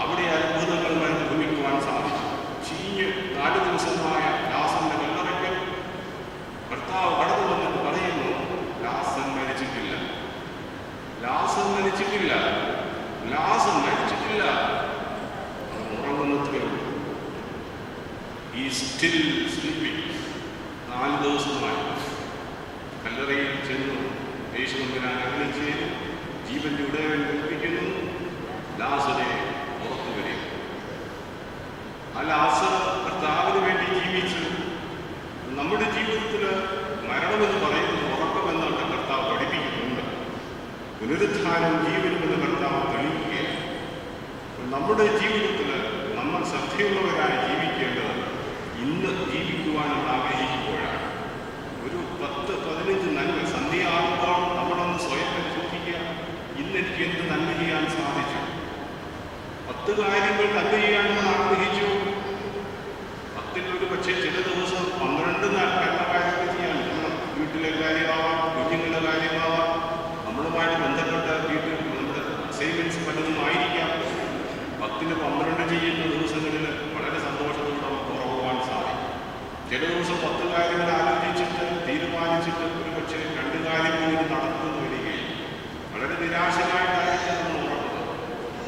A: അവിടെ അത്ഭുതങ്ങൾ അനുഭവിക്കുവാൻ സാധിച്ചു. ചീഞ്ഞ് 4 ദിവസമായ ലാസന്റെ കല്ലറയ്ക്കൽ കർത്താവ് കടന്നു വന്നിട്ട് പറയുന്നു, ലാസൻ മരിച്ചിട്ടില്ല, ലാസൻ മരിച്ചിട്ടില്ല, ലാസൻ മരിച്ചിട്ടില്ല, ഉറങ്ങുന്നത്രേ ഉള്ളൂ. ഈ സ്റ്റിൽ സ്ലീപ്പിംഗ്. 4 ദിവസമായി കല്ലറയിൽ ചെന്നു യേശു തമ്പുരാൻ അരുളി ചെയ്തു, ജീവന്റെ ഉടയവൻ കൽപ്പിക്കുന്നു, ലാസറെ പുറത്തു വരിക. ആ ലാസർ കർത്താവിന് വേണ്ടി ജീവിച്ചു. നമ്മുടെ ജീവിതത്തിൽ മരണമെന്ന് പറയുന്നത് ഉറക്കമെന്നാണ് കർത്താവ് പഠിപ്പിക്കുന്നുണ്ട്. പുനരുത്ഥാനം ജീവനുമെന്ന് കർത്താവ് തെളിയിക്കുകയാണ്. നമ്മുടെ ജീവിതത്തിൽ നമ്മൾ ശ്രദ്ധയുള്ളവരായി ജീവിക്കേണ്ടത് ഇന്ന് ജീവിക്കുവാൻ നമ്മൾ ആഗ്രഹിക്കുമ്പോഴാണ്. ഒരു 10-15 നന്മ സന്ധ്യയാകുമ്പോൾ നമ്മളൊന്ന് സ്വയം പരിശോധിക്കുക. ഇന്ന് എനിക്ക് എന്ത് നന്മ ചെയ്യാൻ സാധിച്ചു? 10 കാര്യങ്ങൾ നന്മ ചെയ്യാൻ നമ്മൾ ആഗ്രഹിച്ചു. 10-ൽ ഒരു പക്ഷേ ചില ദിവസം 12 നല്ല കാര്യങ്ങൾ ചെയ്യാൻ, നമ്മൾ വീട്ടിലെ കാര്യമാവാം, കുഞ്ഞുങ്ങളുടെ കാര്യമാവാം, നമ്മളുമായിട്ട് ബന്ധപ്പെട്ട വീട്ടിൽ നമ്മുടെ അസൈൻമെന്റ്സ് പലതും ആയിരിക്കാം. 10-ന് 12 ചെയ്യുന്ന ദിവസങ്ങളിൽ വളരെ സന്തോഷത്തോടെ നമുക്ക് ഉറങ്ങുവാൻ സാധിക്കും. ചില ദിവസം 10 കാര്യങ്ങൾ ആലോചിച്ചിട്ട് തീരുമാനിച്ചിട്ട് ഒരു പക്ഷേ 2 കാര്യങ്ങൾ നടത്തുന്നു വരികയും വളരെ നിരാശനായിട്ടായിരിക്കും നമ്മൾ ഉറങ്ങുന്നത്.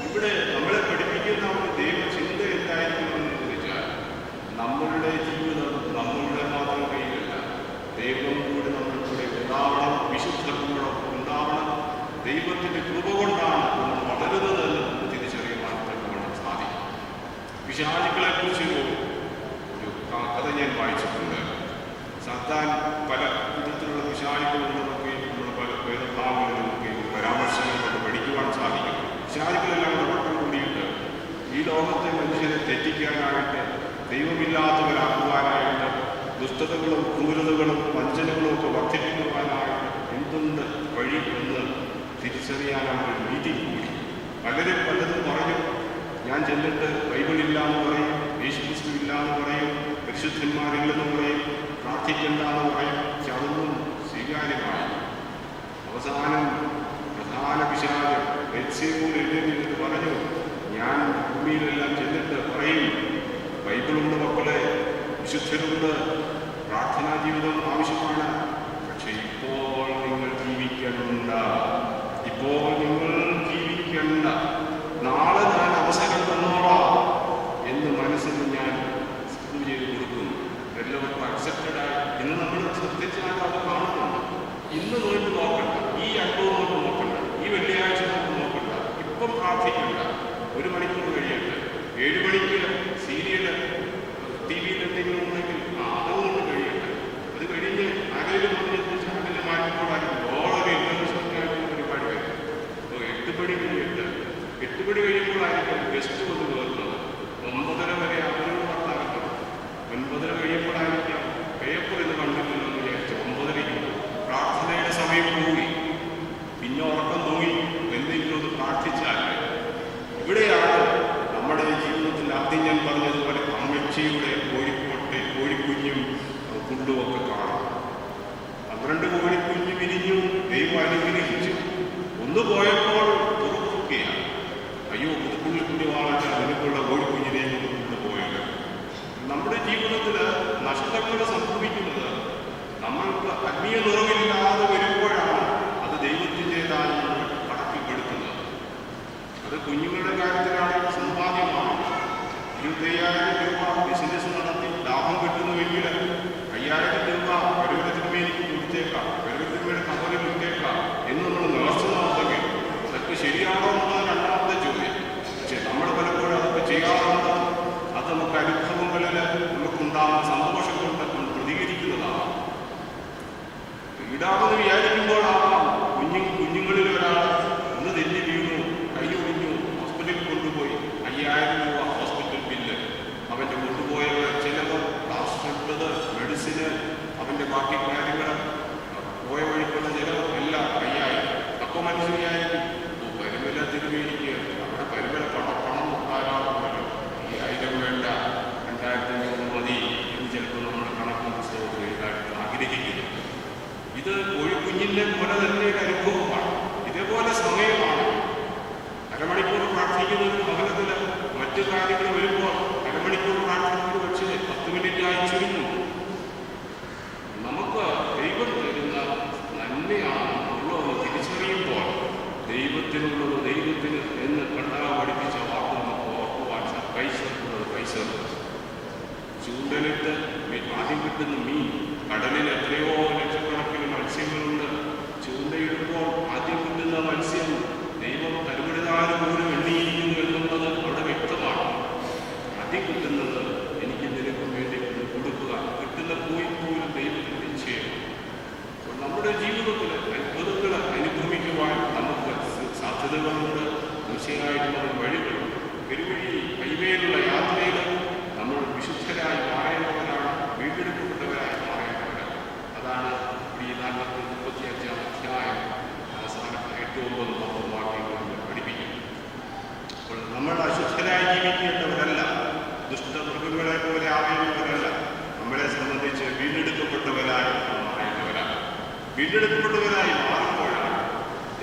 A: ഇവിടെ നമ്മളെ പഠിപ്പിക്കുന്ന ഒരു ദൈവചിന്ത എന്തായിരിക്കുമെന്ന് ചോദിച്ചാൽ, നമ്മളുടെ ജീവിതം നമ്മളുടെ മാത്രം കയ്യിലല്ല, ദൈവം കൂടെ നമ്മൾ കൂടെ ഉണ്ടാവണം, വിശുദ്ധ കൂടെ ഉണ്ടാവണം. ദൈവത്തിൻ്റെ കൃപ കൊണ്ടാണ് നമ്മൾ വളരുന്നതെന്ന് തിരിച്ചറിയുവാൻ തക്കവണ്ണം സാധിക്കും. പിശാചുക്കളെ കുറിച്ചൊരു കഥ ഞാൻ വായിച്ചിട്ടുണ്ട്. സാത്താൻ പല വിധത്തിലുള്ള പിശാചുക്കളുണ്ടെന്നൊക്കെ നമ്മൾ പല വേദഭാഗങ്ങളിലൊക്കെ പരാമർശങ്ങൾ കൊണ്ട് പഠിക്കുവാൻ സാധിക്കും. പിശാചുക്കളെല്ലാം വട്ടം കൂടിയിട്ട് ഈ ലോകത്തെ മനുഷ്യരെ തെറ്റിക്കാനായിട്ട്, ദൈവമില്ലാത്തവരാക്കുവാനായിട്ട്, ദുഷ്ടതകളും ക്രൂരതകളും വഞ്ചനകളും ഒക്കെ വർദ്ധിപ്പിക്കുവാനായിട്ട് എന്തുണ്ട് വഴി എന്ന് തിരിച്ചറിയാനുള്ള രീതി കൂടി. പലരും പലതും പറഞ്ഞു. ഞാൻ ചെന്നിട്ട് ബൈബിളില്ല എന്ന് പറയും, യേശുക്രിസ്തു ഇല്ല എന്ന് പറയും, പരിശുദ്ധന്മാരില്ലെന്ന് പറയും, പ്രാർത്ഥിക്കണ്ട എന്ന് പറയും. പക്ഷെ അതൊന്നും സ്വീകാര്യമായി. അവസാനം പ്രധാന പിശാച് ബെത്സേബൂൽ എഴുന്നേറ്റ് പറഞ്ഞു, ഞാൻ ഭൂമിയിലെല്ലാം ചെന്നിട്ട് പറയും, ബൈബിളുണ്ട് മക്കളെ, വിശുദ്ധരുണ്ട്, പ്രാർത്ഥനാ ജീവിതം ആവശ്യമാണ്, പക്ഷെ ഇപ്പോൾ നിങ്ങൾ ജീവിക്കണ്ട, ഇപ്പോൾ നിങ്ങൾ ജീവിക്കണ്ട, നാളെ ഞാൻ അവസരം തന്നോളാം എന്ന് മനസ്സിൽ ഞാൻ സ്ക്രൂ ചെയ്ത് കൊടുക്കും. എല്ലാവർക്കും അക്സെപ്റ്റഡായി. ഇന്ന് നമ്മൾ ശ്രദ്ധിച്ചാൽ അത് കാണുന്നുണ്ട്. ഇന്ന് നോട്ട് നോക്കണ്ട, ഈ അണ്ടോ നോട്ട് നോക്കണ്ട, ഈ വെള്ളിയാഴ്ച നോക്കണ്ട, ഇപ്പം പ്രാർത്ഥിക്കണ്ട, 1 മണിക്കൂർ കഴിയട്ടെ, 7 മണിക്ക് സീരിയൽ ടി വിയിൽ എന്തെങ്കിലും ഉണ്ടെങ്കിൽ അതുകൊണ്ട് കഴിയട്ടെ. അത് കഴിഞ്ഞ് ആരെങ്കിലും വന്നിട്ട് ചാനൽ മാറ്റിക്കൊണ്ടായിരിക്കും വളരെ ഇന്റർനാഷണലായിട്ടുള്ള പരിപാടി വരും. അപ്പോൾ 8 മണി കഴിയട്ടെ, 8 മണി കഴിയുമ്പോഴായിരിക്കും ഗസ്റ്റ് വന്ന് കയറുന്നത്. 9:30 വരെ അവരോട് വർത്താനം. 9:30 കഴിയുമ്പോഴായിരിക്കാം പേപ്പർ എന്ന് കണ്ടില്ലെന്ന് വിചാരിച്ചു 9:30 പ്രാർത്ഥനയുടെ സമയം പോയി, പിന്നെ ഉറക്കം തൂങ്ങി എന്തെങ്കിലും ഒന്ന് പ്രാർത്ഥിച്ചാൽ. ഇവിടെയാണ് നമ്മുടെ ജീവിതത്തിൽ ആദ്യം ഞാൻ പറഞ്ഞതുപോലെ അമ്മച്ചിയുടെ കോഴിക്കുഞ്ഞും കുണ്ടുമൊക്കെ കാണും. 12 കോഴിക്കുഞ്ഞ് വിരിഞ്ഞു, ദൈവം അനുഗ്രഹിച്ചു. ഒന്ന് പോയപ്പോൾ തുറക്കുകയാണ്, അയ്യോ പുതുക്കുള്ളി കുഞ്ഞുവാളാണ് അതിനുള്ള കോഴിക്കുഞ്ഞിനെ കൊണ്ടുപോയത്. നമ്മുടെ ജീവിതത്തിൽ നഷ്ടങ്ങൾ സംഭവിക്കുന്നത് നമ്മൾക്ക് ആത്മീയ നിറവില്ലാതെ വരുമ്പോഴാണ് അത് ദൈവത്തിൻ്റെതായി നമ്മൾ കണക്കിൽപ്പെടുത്തുന്നത്. അത് കുഞ്ഞുങ്ങളുടെ കാര്യത്തിലാണെങ്കിൽ സമ്പാദ്യമാണ്. 25,000 രൂപ ബിസിനസ് നടത്തി ലാഭം കിട്ടുന്നുവെങ്കിൽ 5,000 രൂപ പരുവത്തിന്മേലേക്ക് കൊടുത്തേക്കാം, പരുവത്തിന്മേൽ കവറിൽ വിട്ടേക്കാം എന്ന് നമ്മൾ നേർച്ച നടത്തുമെങ്കിൽ അതൊക്കെ ശരിയാണോ എന്നുള്ളത് രണ്ടാമത്തെ ചോദ്യം. പക്ഷെ നമ്മൾ പലപ്പോഴും അതൊക്കെ ചെയ്യാറുണ്ട്. അത് നമുക്ക് അനുഭവങ്ങളിൽ നമുക്കുണ്ടാകുന്ന സന്തോഷം കൊണ്ട് നമ്മൾ പ്രതികരിക്കുന്നതാണ്. വീടാമെന്ന് വിചാരിക്കുമ്പോഴാവാം കുഞ്ഞുങ്ങളിൽ ഒരാൾ ഒന്ന് തെറ്റി വീണു, കൈ ഒടിഞ്ഞു, ഹോസ്പിറ്റലിൽ കൊണ്ടുപോയി, 5,000 രൂപ ഹോസ്പിറ്റൽ ബില്ല്, അവൻ്റെ കൊണ്ടുപോയ ചിലവ്, പ്ലാസ്റ്റർ, മെഡിസിന്, അവൻ്റെ ബാക്കി കാര്യങ്ങൾ, പോയ വഴിക്കുള്ള ചിലവ് എല്ലാം 5,000. അപ്പോൾ മനസ്സിലായിരിക്കും പരിമല തിരുവേലിക്ക് അവിടെ പരിമല പണം ധാരാളമല്ലോ, 5,000 വേണ്ട, 2,500 മതി എന്ന് ചിലപ്പോൾ നമ്മുടെ കണക്കും പുസ്തകത്തിൽ എഴുതാൻ ആഗ്രഹിക്കുന്നു. ഇത് കോഴിക്കുഞ്ഞിൻ്റെ പോലെ തന്നെ ഒരു അനുഭവമാണ്. ഇതേപോലെ സമയമാണ്. അരമണിക്കൂർ പ്രാർത്ഥിക്കുന്നത് ഭവനത്തിൽ മറ്റു കാര്യങ്ങൾ വരുമ്പോൾ അരമണിക്കൂർ പ്രാർത്ഥിക്കുന്നത് വെച്ച് 10 മിനിറ്റായി ചുരുങ്ങും. നമുക്ക് ദൈവം തരുന്ന നന്മയാണ് ഉള്ളതെന്ന് തിരിച്ചറിയുമ്പോൾ ദൈവത്തിനുള്ളത് ദൈവത്തിന് എന്ന് കണ്ടാൽ പഠിപ്പിച്ച വാക്ക് നമുക്ക് ഓർക്കുവാൻ പൈസ ചൂണ്ടലിട്ട് ആദ്യം കിട്ടുന്ന മീൻ, കടലിൽ എത്രയോ ലക്ഷക്കണക്കിന് മത്സ്യങ്ങളുണ്ട്. ചൂണ്ടയിടുമ്പോൾ ആദ്യം കിട്ടുന്ന മത്സ്യം ദൈവം തരുവിടുതാരം പോലും എണ്ണിയിരിക്കുന്നു എന്നുള്ളത് അവിടെ വ്യക്തമാണ്. ആദ്യം കിട്ടുന്നത് എനിക്ക് നിനക്കും വേണ്ടി കൊടുക്കുക, കിട്ടുന്ന പോലും ദൈവത്തിന് നിശ്ചയമാണ്. അപ്പോൾ നമ്മുടെ ജീവിതത്തിൽ അത്ഭുതങ്ങൾ അനുഭവിക്കുവാൻ നമുക്ക് സാധ്യതകളുണ്ട്. തീർച്ചയായിട്ടും അത് വഴികളുണ്ട്. പെരുവഴി ഹൈവേയിലുള്ള യാത്രയിൽ നമ്മൾ വിശുദ്ധരായി മാറേണ്ടവരാണ്, വീണ്ടെടുക്കപ്പെട്ടവരായി മാറേണ്ടവരാണ്. അതാണ് ഈ 35-ാം അധ്യായം അവസാനത്തെ 8-9 വാക്യങ്ങൾ പഠിപ്പിക്കുന്നു. അപ്പോൾ നമ്മൾ അശുദ്ധരായി ജീവിക്കേണ്ടവരല്ല, ദുഷ്ടമൃഗങ്ങളെ പോലെ ആവേണ്ടവരല്ല. നമ്മളെ സംബന്ധിച്ച് വീണ്ടെടുക്കപ്പെട്ടവരായി മാറേണ്ടവരാണ്. വീണ്ടെടുക്കപ്പെട്ടവരായി മാറുമ്പോഴാണ്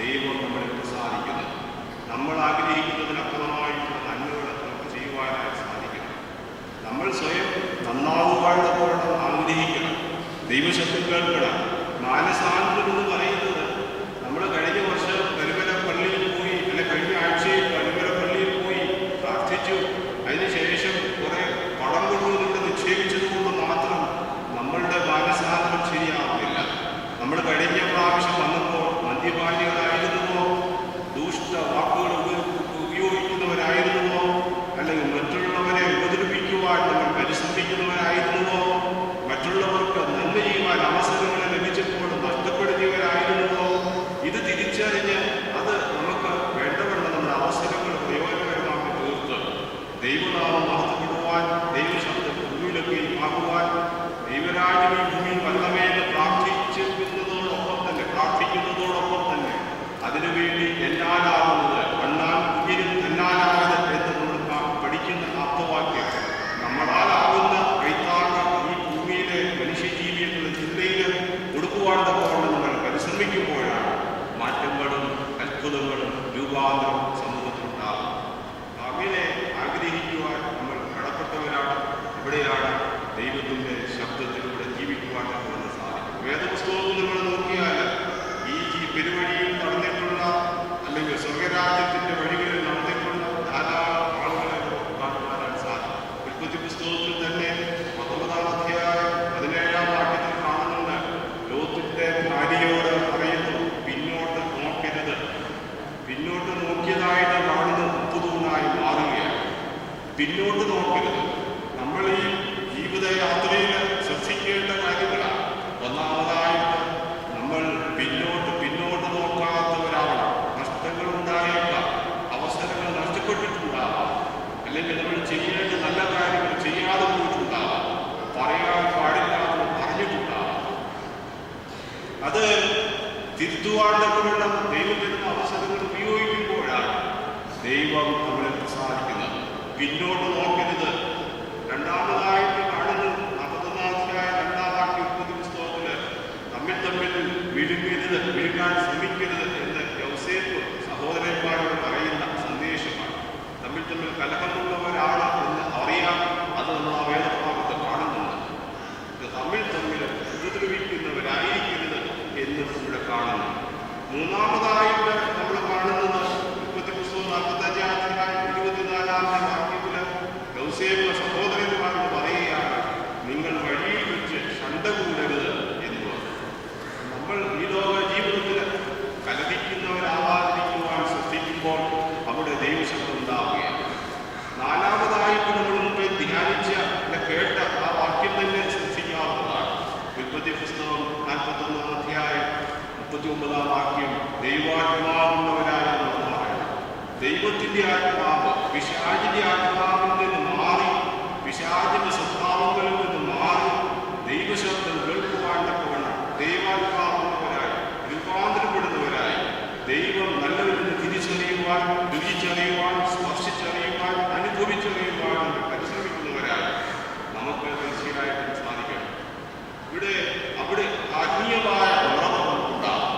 A: ദൈവം നമ്മളെ പ്രസാദിക്കുന്നത്. നമ്മൾ ആഗ്രഹിക്കുന്നതിനപ്പുറമായിട്ടുള്ള നന്മകൾ നമുക്ക് ചെയ്യുവാനായി സാധിക്കണം. നമ്മൾ സ്വയം നന്നാവുവാനുള്ള ആഗ്രഹിക്കണം. ദൈവശബ്ദം കേൾക്കണം. മാനസാന്തരം എന്ന് പറയുന്നത് നമ്മൾ കഴിഞ്ഞ വർഷം പരിമല പള്ളിയിൽ പോയി, അല്ലെ കഴിഞ്ഞ ആഴ്ചയിൽ പരിമല പള്ളിയിൽ പോയി പ്രാർത്ഥിച്ചു, അതിനുശേഷം കുറെ പണം കൊണ്ടുവന്നിട്ട് നിക്ഷേപിച്ചത് കൊണ്ട് മാത്രം നമ്മളുടെ മാനസാന്തരം ശരിയാവുന്നില്ല. നമ്മൾ കഴിഞ്ഞ പ്രാവശ്യം വന്നപ്പോൾ മദ്യപാനികളായിരുന്നുവോ, ദൂഷ്ട വാക്കുകൾ ഉപയോഗിക്കുന്നവരായിരുന്നുവോ, അല്ലെങ്കിൽ മറ്റുള്ളവരെ ഉപദ്രവിക്കുവാൻ നമ്മൾ പരിശ്രമിക്കുന്നവരായിരുന്നുവോ, മറ്റുള്ളവർക്ക് നന്മ ചെയ്യുവാൻ അവസരങ്ങൾ ലഭിച്ചപ്പോൾ നഷ്ടപ്പെടുത്തിയവരായിരുന്നുവോ, ഇത് തിരിച്ചറിഞ്ഞ് അത് നമുക്ക് വേണ്ടവണ്ണം നമ്മുടെ അവസരങ്ങൾ പ്രയോജനകരമാക്കി തീർത്ത് ദൈവനാമം മഹത്വപ്പെടുവാൻ, ദൈവശബ്ദം ഭൂമിയിലൊക്കെ ആകുവാൻ, ദൈവരാജ്യം ഈ ഭൂമിയിൽ വന്നമേന്ന് പ്രാർത്ഥിക്കുന്നതോടൊപ്പം തന്നെ അതിനുവേണ്ടി എന്നാലാവുന്നത് കണ്ണാൻ കുഞ്ഞിനും തന്നാലായത് എന്ന് നമ്മൾ പഠിക്കുന്ന അർത്ഥവാക്യം നമ്മൾ പിന്നോട്ട് നോക്കരുത്. നമ്മൾ ഈ ജീവിതയാത്രയിൽ ശ്രദ്ധിക്കേണ്ട കാര്യങ്ങളാണ്. ഒന്നാമതായിട്ട് നമ്മൾ പിന്നോട്ട് നോക്കാത്തവരാവണം. നഷ്ടങ്ങൾ ഉണ്ടായേക്കാം, അവസരങ്ങൾ നഷ്ടപ്പെട്ടിട്ടുണ്ടാവാം, അല്ലെങ്കിൽ നമ്മൾ ചെയ്യേണ്ട നല്ല കാര്യങ്ങൾ ചെയ്യാതെ പോയിട്ടുണ്ടാവാം, പറയാൻ പാടില്ലാതെ പറഞ്ഞിട്ടുണ്ടാവാം. അത് തിരുത്തുവാൻ തക്കവണ്ണം ദൈവം തരുന്ന അവസരങ്ങൾ ഉപയോഗിക്കുമ്പോഴാണ് ദൈവം നമ്മളെ പ്രസാദിക്കുന്നത്. പിന്നോട്ട് നോക്കരുത്. രണ്ടാമതായിട്ട് കാണുന്നത് 41-ാം വാക്യം പുസ്തകത്തില് തമ്മിൽ വിഴുങ്ങാൻ ശ്രമിക്കരുത് എന്ന് യോസേഫ് സഹോദരന്മാരോട് പറയുന്ന സന്ദേശമാണ്. തമ്മിൽ കലഹമുള്ളവരാണ് എന്ന് അറിയാം. അത് നമ്മൾ ആ വേദഭാഗത്ത് കാണുന്നുണ്ട്. തമ്മിൽ ഉപദ്രവിക്കുന്നവരായിരിക്കരുത് എന്ന് ഇവിടെ കാണുന്നു. മൂന്നാമതായിട്ട് നമ്മൾ കാണുന്നത് പുസ്തകം 45-ാം വാക്യത്തില് യോസേഫ് സഹോദരന്മാരോട് പറയുകയാണ്, നിങ്ങൾ വഴിയിൽ വെച്ച് ശണ്ട കൂടരുത് എന്ന് പറഞ്ഞു. നമ്മൾ ഈ ലോക ജീവിതത്തിൽ കലഹിക്കുന്നവരാവാതിരിക്കുവാൻ ശ്രദ്ധിക്കുമ്പോൾ അവിടെ ദൈവശബ്ദം ഉണ്ടാവുകയാണ്. നാലാമതായിട്ട് നമ്മൾ മുമ്പ് ധ്യാനിച്ച കേട്ട ആ വാക്യം തന്നെ ശ്രദ്ധിക്കാവുന്നതാണ്. ഉൽപ്പത്തി പുസ്തകം 41-ാം അധ്യായം 39-ാം വാക്യം, ദൈവാത്മാവുള്ളവരായ ദൈവത്തിന്റെ ആത്മാവ് പിശാചിന്റെ ആത്മാവിൽ നിന്ന് മാറി, പിശാചിന്റെ സ്വഭാവങ്ങളിൽ നിന്ന് മാറി ദൈവശബ്ദം കേൾക്കുവാൻ തക്കവണ്ണം ദൈവാത്മാവുള്ളവരായി രൂപാന്തരപ്പെടുന്നവരായി ദൈവം നല്ലവരെന്ന് തിരിച്ചറിയുവാൻ, രുചിച്ചറിയുവാൻ, സ്പർശിച്ചറിയുവാൻ, അനുഭവിച്ചറിയുവാൻ പരിശ്രമിക്കുന്നവരായി നമുക്ക് തീർച്ചയായിട്ടും സാധിക്കണം. അവിടെ ആത്മീയമായ ഉറവുണ്ടാകും.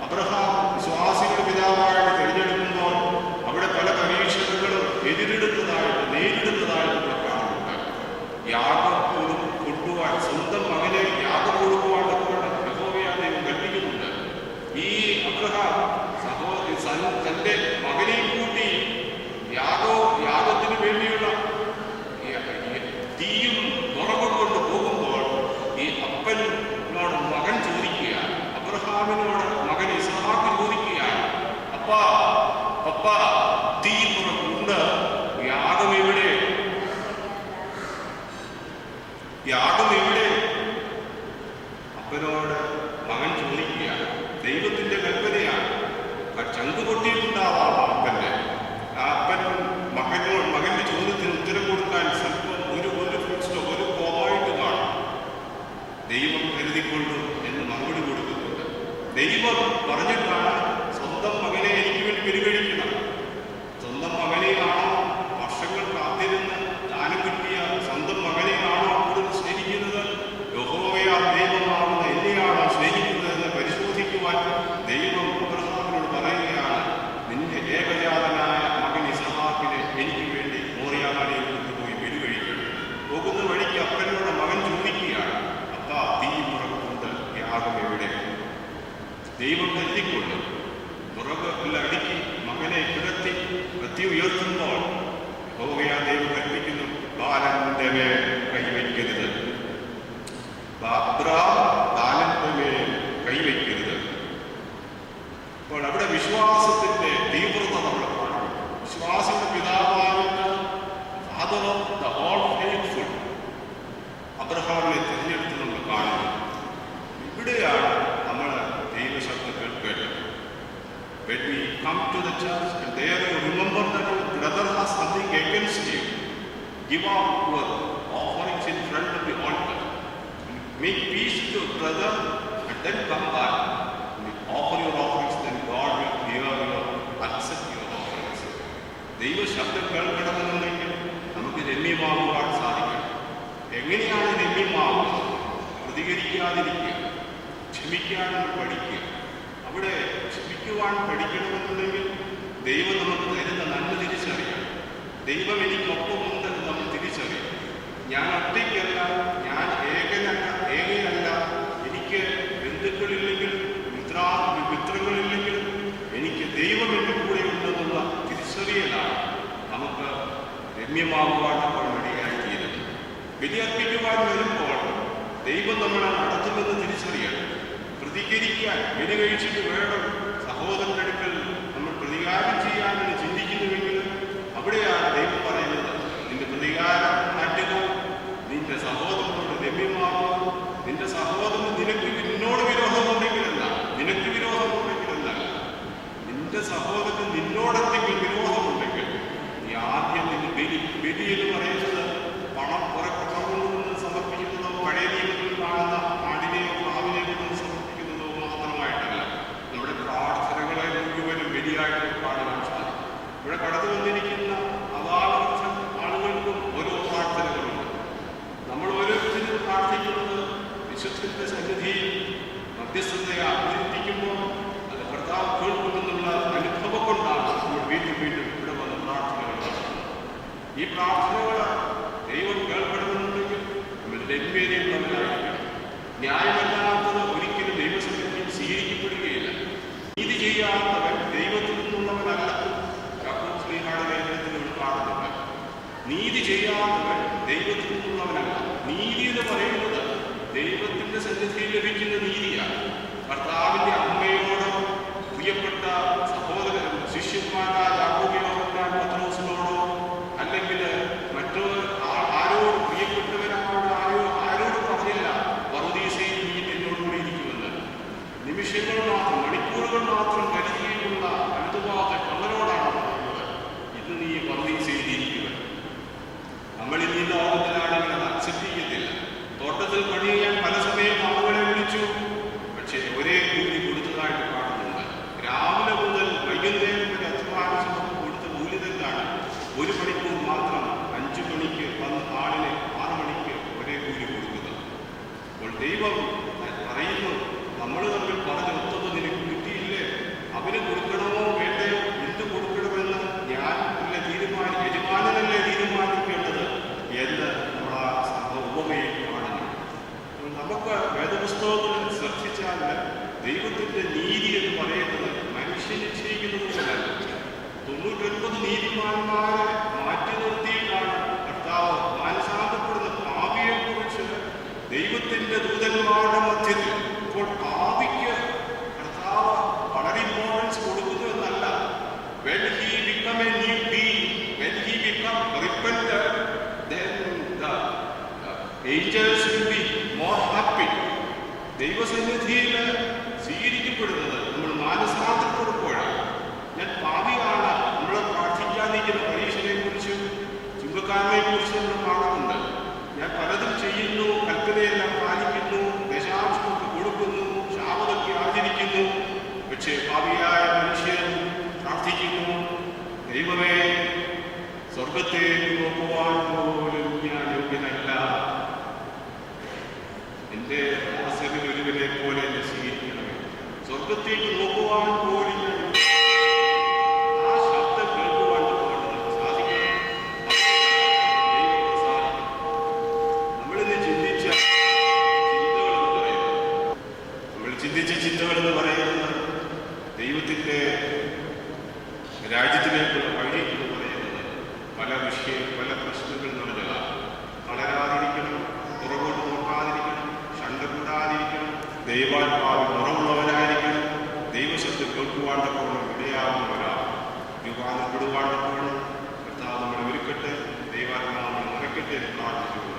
A: അബ്രഹാം വിശ്വാസികളുടെ പിതാവായിട്ട് തിരഞ്ഞെടുക്കുമ്പോൾ അവിടെ പല പരീക്ഷണങ്ങളും നേരിടുന്നതായിട്ട് കാണുന്നുണ്ട്. യാഗം കൊണ്ടുപോകാൻ, സ്വന്തം മകനെ യാഗം കൊടുക്കുവാൻ യഹോവയാൽ ദൈവം കൽപ്പിക്കുന്നുണ്ട്. ഈ അബ്രഹാം തന്റെ മകനെയും കൂട്ടി യാഗത്തിന് വേണ്ടിയുള്ള തീയും തുറവും കൊണ്ട് പോകുമ്പോൾ ഈ അപ്പനോട് മകൻ ചോദിക്കുകയാണ്, അബ്രഹാമിനോട് മകൻ ഇസ്ഹാക്ക് ചോദിക്കുകയാണ്, അപ്പ തീ തുറക്കുണ്ട്, യാഗം എവിടെ? അപ്പനോട് മകൻ ചോദിക്കുകയാണ്. ദൈവത്തിന്റെ കൽപ്പനയാണ്. ചങ്ക് പൊട്ടിയിട്ടുണ്ടാവാം അപ്പന്റെ. ആ അപ്പൻ മകന്റെ ചോദ്യത്തിന് ഉത്തരം കൊടുക്കാൻ സ്വല്പം ഒരു കോമായിട്ട് കാണും. ദൈവം കരുതിക്കൊണ്ടു എന്ന് മറുപടി കൊടുക്കുന്നുണ്ട്. ദൈവം പറഞ്ഞിട്ടാണ് സ്വന്തം മകനെ എനിക്ക് വേണ്ടി പരിഗണിക്കണം. സ്വന്തം മകനെയാണോ വർഷങ്ങൾ കാത്തിരുന്ന് ദാനം കിട്ടിയ സ്വന്തം മകനെയാണോ കൂടുതൽ സ്നേഹിക്കുന്നത്? യഹോവയാ ദൈവമാണെന്ന് എന്നെയാണോ സ്നേഹിക്കുന്നത് എന്ന് പരിശോധിക്കുവാൻ ദൈവം അബ്രഹാമിനോട് പറയുകയാണ്, നിന്റെ ഏകജാതനായ മകൻ ഇസ്ഹാക്കിനെ എനിക്ക് വേണ്ടി മോറിയാമലയിൽ കൊണ്ടുപോയി ബലികഴിക്കണം. പോകുന്ന വഴിക്ക് അപ്പനോട് മകൻ ചോദിക്കുകയാണ്, അപ്പാ തീ പുറക്കുണ്ട്, യാഗം എവിടെ? ദൈവം കരുതിക്കൊണ്ട് പുറകെല്ലാം അടുക്കി മകനെ കിടത്തി കത്തി ഉയർത്തുമ്പോൾ യഹോവയാ ദൈവം കൽപ്പിക്കുന്നു, ബാലന്റെ മേൽ കൈവയ്ക്കരുത്. ബാലന്റെ മേൽ കൈവയ്ക്കരുത്. അപ്പോൾ അവിടെ വിശ്വാസത്തിന്റെ തീവ്രത നമ്മൾ കാണും. വിശ്വാസിയുടെ പിതാവാകുന്ന father of the all faithful അബ്രഹാമിനെ തിരഞ്ഞെടുത്ത് നമ്മൾ കാണുന്നു. ഇവിടെയാണ് നമ്മൾ ദൈവശബ്ദം കേൾക്കേണ്ടത്. When we come to the church and there you remember that your brother has something against you, give up your offerings in front of the altar, make peace with your brother and then come back and offer your offerings. Then God will hear you, accept your offerings. ദൈവശബ്ദം കേൾക്കണമെന്നുണ്ടെങ്കിൽ നമുക്ക് രമ്യമാകുവാൻ സാധിക്കണം. എങ്ങനെയാണ് രമ്യമാകുന്നത്? പ്രതികരിക്കാതിരിക്കുക, ക്ഷമിക്കാൻ പഠിക്കുക. അവിടെ ക്ഷമിക്കുവാൻ പഠിക്കണമെന്നുണ്ടെങ്കിൽ ദൈവം നമുക്ക് തരുന്ന നന്മ തിരിച്ചറിയാം. ദൈവം എനിക്കൊപ്പമുണ്ട് നമ്മൾ തിരിച്ചറിയാം. ഞാൻ ഒറ്റയ്ക്കല്ല, ഞാൻ ഏകയല്ല, എനിക്ക് ബന്ധുക്കളില്ലെങ്കിലും മിത്രങ്ങളില്ലെങ്കിലും എനിക്ക് ദൈവം എൻ്റെ കൂടെ ഉണ്ടെന്നുള്ള തിരിച്ചറിയലാണ് നമുക്ക് രമ്യമാകുവാൻ നമ്മൾ ഇടയായിത്തീരുന്നത്. ബലിയർപ്പിക്കുവാൻ വരുമ്പോൾ ദൈവം നമ്മളെ നടത്തുമെന്ന് തിരിച്ചറിയണം. പ്രതികരിക്കാൻ ബലി കഴിച്ചിട്ട് വേണം സഹോദരന്റെ അടുക്കൽ നമ്മൾ പ്രതികാരം ചെയ്യാമെന്ന് ചിന്തിക്കുന്നുവെങ്കിൽ അവിടെയാണ് ദൈവം പറയുന്നത്, നിന്റെ പ്രതികാരം നാട്ടുകോ, നിന്റെ സഹോദരനോട് രമ്യമാകും, നിന്റെ സഹോദരന് നിന്നോട് വിരോധമുണ്ടെങ്കിലല്ല, നിനക്ക് വിരോധമുണ്ടെങ്കിലല്ല, നിന്റെ സഹോദരന് നിന്നോടെന്തെങ്കിലും വിരോധമുണ്ടെങ്കിൽ നീ ആദ്യം നിന്റെ ബലി എന്ന് പറയുന്നത് പണം കുറെ കൊണ്ടുവന്ന് സമർപ്പിക്കുന്നതോ പഴയ നിയമത്തിൽ കാണുന്ന ആടിനെയോ പ്രാവിനെയോ കൊണ്ട് സമർപ്പിക്കുന്നതോ മാത്രമായിട്ടല്ല, നമ്മുടെ പ്രാർത്ഥനകളെ മുഴുവനും ബലിയായിട്ട് കാണുവാൻ സാധിക്കും. ഇവിടെ കടന്നു വന്നിരിക്കുന്ന അപാലപക്ഷം ആളുകൾക്കും ഓരോ പ്രാർത്ഥനകളുണ്ട്. നമ്മൾ ഓരോരുത്തരും പ്രാർത്ഥിക്കുന്നത് വിശുദ്ധന്റെ സന്നിധിയിൽ മധ്യസ്ഥതയെ അഭ്യർത്ഥിക്കുമ്പോൾ അത് കർത്താവ് കേൾക്കുമെന്നുള്ള അനുഭവം കൊണ്ടാണ് നമ്മൾ വീണ്ടും വീണ്ടും ഇവിടെ വന്ന് പ്രാർത്ഥനകൾ നടത്തുന്നത്. ഈ പ്രാർത്ഥനകൾ ദൈവം കേൾക്കണമെന്നുണ്ടെങ്കിൽ നമ്മൾ രമ്യതയുള്ളവരായിരിക്കണം. ന്യായമല്ലാത്തത് ഒരിക്കലും ദൈവസന്നിധിയിൽ സ്വീകരിക്കപ്പെടുകയില്ല. നീതി ചെയ്യാത്തവൻ ദൈവത്തിൽ നിന്നുള്ളവനല്ല. യാക്കോബ് ശ്ലീഹായുടെ ലേഖനത്തിൽ നമ്മൾ കാണുന്നുണ്ട്, നീതി ചെയ്യാത്തവൻ ദൈവത്തിൽ നിന്നുള്ളവനല്ല. നീതി എന്ന് പറയുന്നത് ദൈവത്തിന്റെ സന്നിധിയിൽ ലഭിക്കുന്ന നീതിയാണ്. ഭർത്താവിന്റെ അമ്മയോടോ പ്രിയപ്പെട്ട സഹോദര ശിഷ്യന്മാരായ യാക്കോബിനോടോ പത്രോസിനോടോ അല്ലെങ്കിൽ ആരോട് പ്രിയപ്പെട്ടവരോട് ആരോട് പറഞ്ഞില്ല പറുദീസയിൽ നീ എന്നോടുകൂടി ഇരിക്കുമെന്ന്. നിമിഷങ്ങൾ മാത്രം, മണിക്കൂറുകൾ മാത്രം പരിചയമുള്ള അനുഭവ കള്ളനോടാണ് പറയുന്നത്, ഇന്ന് നീ പറുദീസയിൽ ഇരിക്കുക. നമ്മൾ ഇന്ന് ഈ ലോകത്തിലാണെങ്കിൽ അത് അക്സെപ്റ്റ് ചെയ്യത്തില്ല. തോട്ടത്തിൽ പണി ചെയ്യാൻ പല സമയം ആളുകളെ വിളിച്ചു, പക്ഷേ ഒരേ കൂലി കൊടുത്തതായിട്ട് കാണുന്നുണ്ട്. രാവിലെ മുതൽ വൈകുന്നേരം വരെ അധ്വാനിച്ച് കൊടുത്ത കൂലി തന്നെയാണ്. 1 മണിക്കൂർ മാത്രം 5 മണിക്ക് വന്ന് ആളിന് 6 മണിക്ക് ഒരേ കൂലി കൊടുക്കുന്നത്. അപ്പോൾ ദൈവം പറയുന്നു, നമ്മൾ തമ്മിൽ പറഞ്ഞൊത്തത് നിനക്ക് കിട്ടിയില്ലേ, അവന് കൊടുക്കണമോ വേണ്ടയോ, എന്ത് കൊടുക്കണമെന്ന് യജമാനനല്ലേ തീരുമാനിക്കേണ്ടത് എന്ന് നമ്മൾ ആ ഉപമയിൽ കാണുന്നു. നമുക്ക് വേദപുസ്തകത്തിൽ ശ്രദ്ധിച്ചാൽ ദൈവത്തിന്റെ നീതി എന്ന് പറയുന്നത് മനുഷ്യൻ നിശ്ചയിക്കുന്നതുകൊണ്ടല്ല. 99 നീതിമാന്മാരെ മാറ്റി നിർത്തിയിട്ടാണ് കർത്താവ് മാനസാന്തപ്പെടുന്ന പാപിയെക്കുറിച്ച് ദൈവത്തിന്റെ ദൂതന്മാരുടെ മധ്യത്തിൽ. ഇപ്പോൾ പാപിക്ക് കർത്താവ് വളരെ ഇമ്പോർട്ടൻസ് കൊടുക്കുന്നു എന്നല്ല. When he become a new being, when he become repentant, then the angels will be more happy. ദൈവസന്നിധിയിൽ സ്വീകരിക്കപ്പെടുന്നത് നമ്മൾ മാനസാന്തരപ്പെടുമ്പോഴാണ്. ഞാൻ പാപിയാണ്, നമ്മൾ പ്രാർത്ഥിക്കാതിരിക്കുന്ന പരീക്ഷയെ കുറിച്ചും ചുങ്കക്കാരനെ കുറിച്ചും നമ്മൾ കാണുന്നുണ്ട്. ഞാൻ പലതും ചെയ്യുന്നു, കൽപ്പനയെല്ലാം പാലിക്കുന്നു, ദശാംശമൊക്കെ കൊടുക്കുന്നു, ശാപതൊക്കെ ആചരിക്കുന്നു, പക്ഷേ പാപിയായ മനുഷ്യൻ പ്രാർത്ഥിക്കുന്നു, ദൈവമേ സ്വർഗത്തേക്ക് നോക്കുവാൻ പോലും ഞാൻ യോഗ്യനല്ല, എന്റെ ദാസരിൽ ഒരുവനെ പോലെ എന്നെ സ്വീകരിക്കണമേ. സ്വർഗത്തേക്ക് നോക്കുവാൻ പോലും ആ ശബ്ദം കേൾക്കുവാൻ സാധിക്കണം. നമ്മളിന്ന് ചിന്തിച്ച ചിന്തകൾ എന്ന് പറയുന്നത് ദൈവത്തിന്റെ രാജ്യത്തിലേക്കുള്ള വഴി എന്ന് പറയുന്നത് പല പ്രശ്നങ്ങൾ നിറഞ്ഞതാണ്. വളരാതിരിക്കണം, പുറകോട്ട് നോക്കാതിരിക്കണം, ശണ്ട കൂടാതിരിക്കണം, ദൈവാത്മാവിൽ നിറവുള്ളവരായിരിക്കണം, ദൈവശബ്ദം കേൾക്കുവാണ്ടപ്പോഴും ഇടയാവുന്നവരാണ്, യുവാനപ്പെടുവാണ്ടപ്പോഴും കർത്താവ് നമ്മളെ ഒരുക്കട്ടെ, ദൈവാത്മാവ് നമ്മളെ നിറയ്ക്കട്ടെ പ്രാർത്ഥിക്കുന്നു.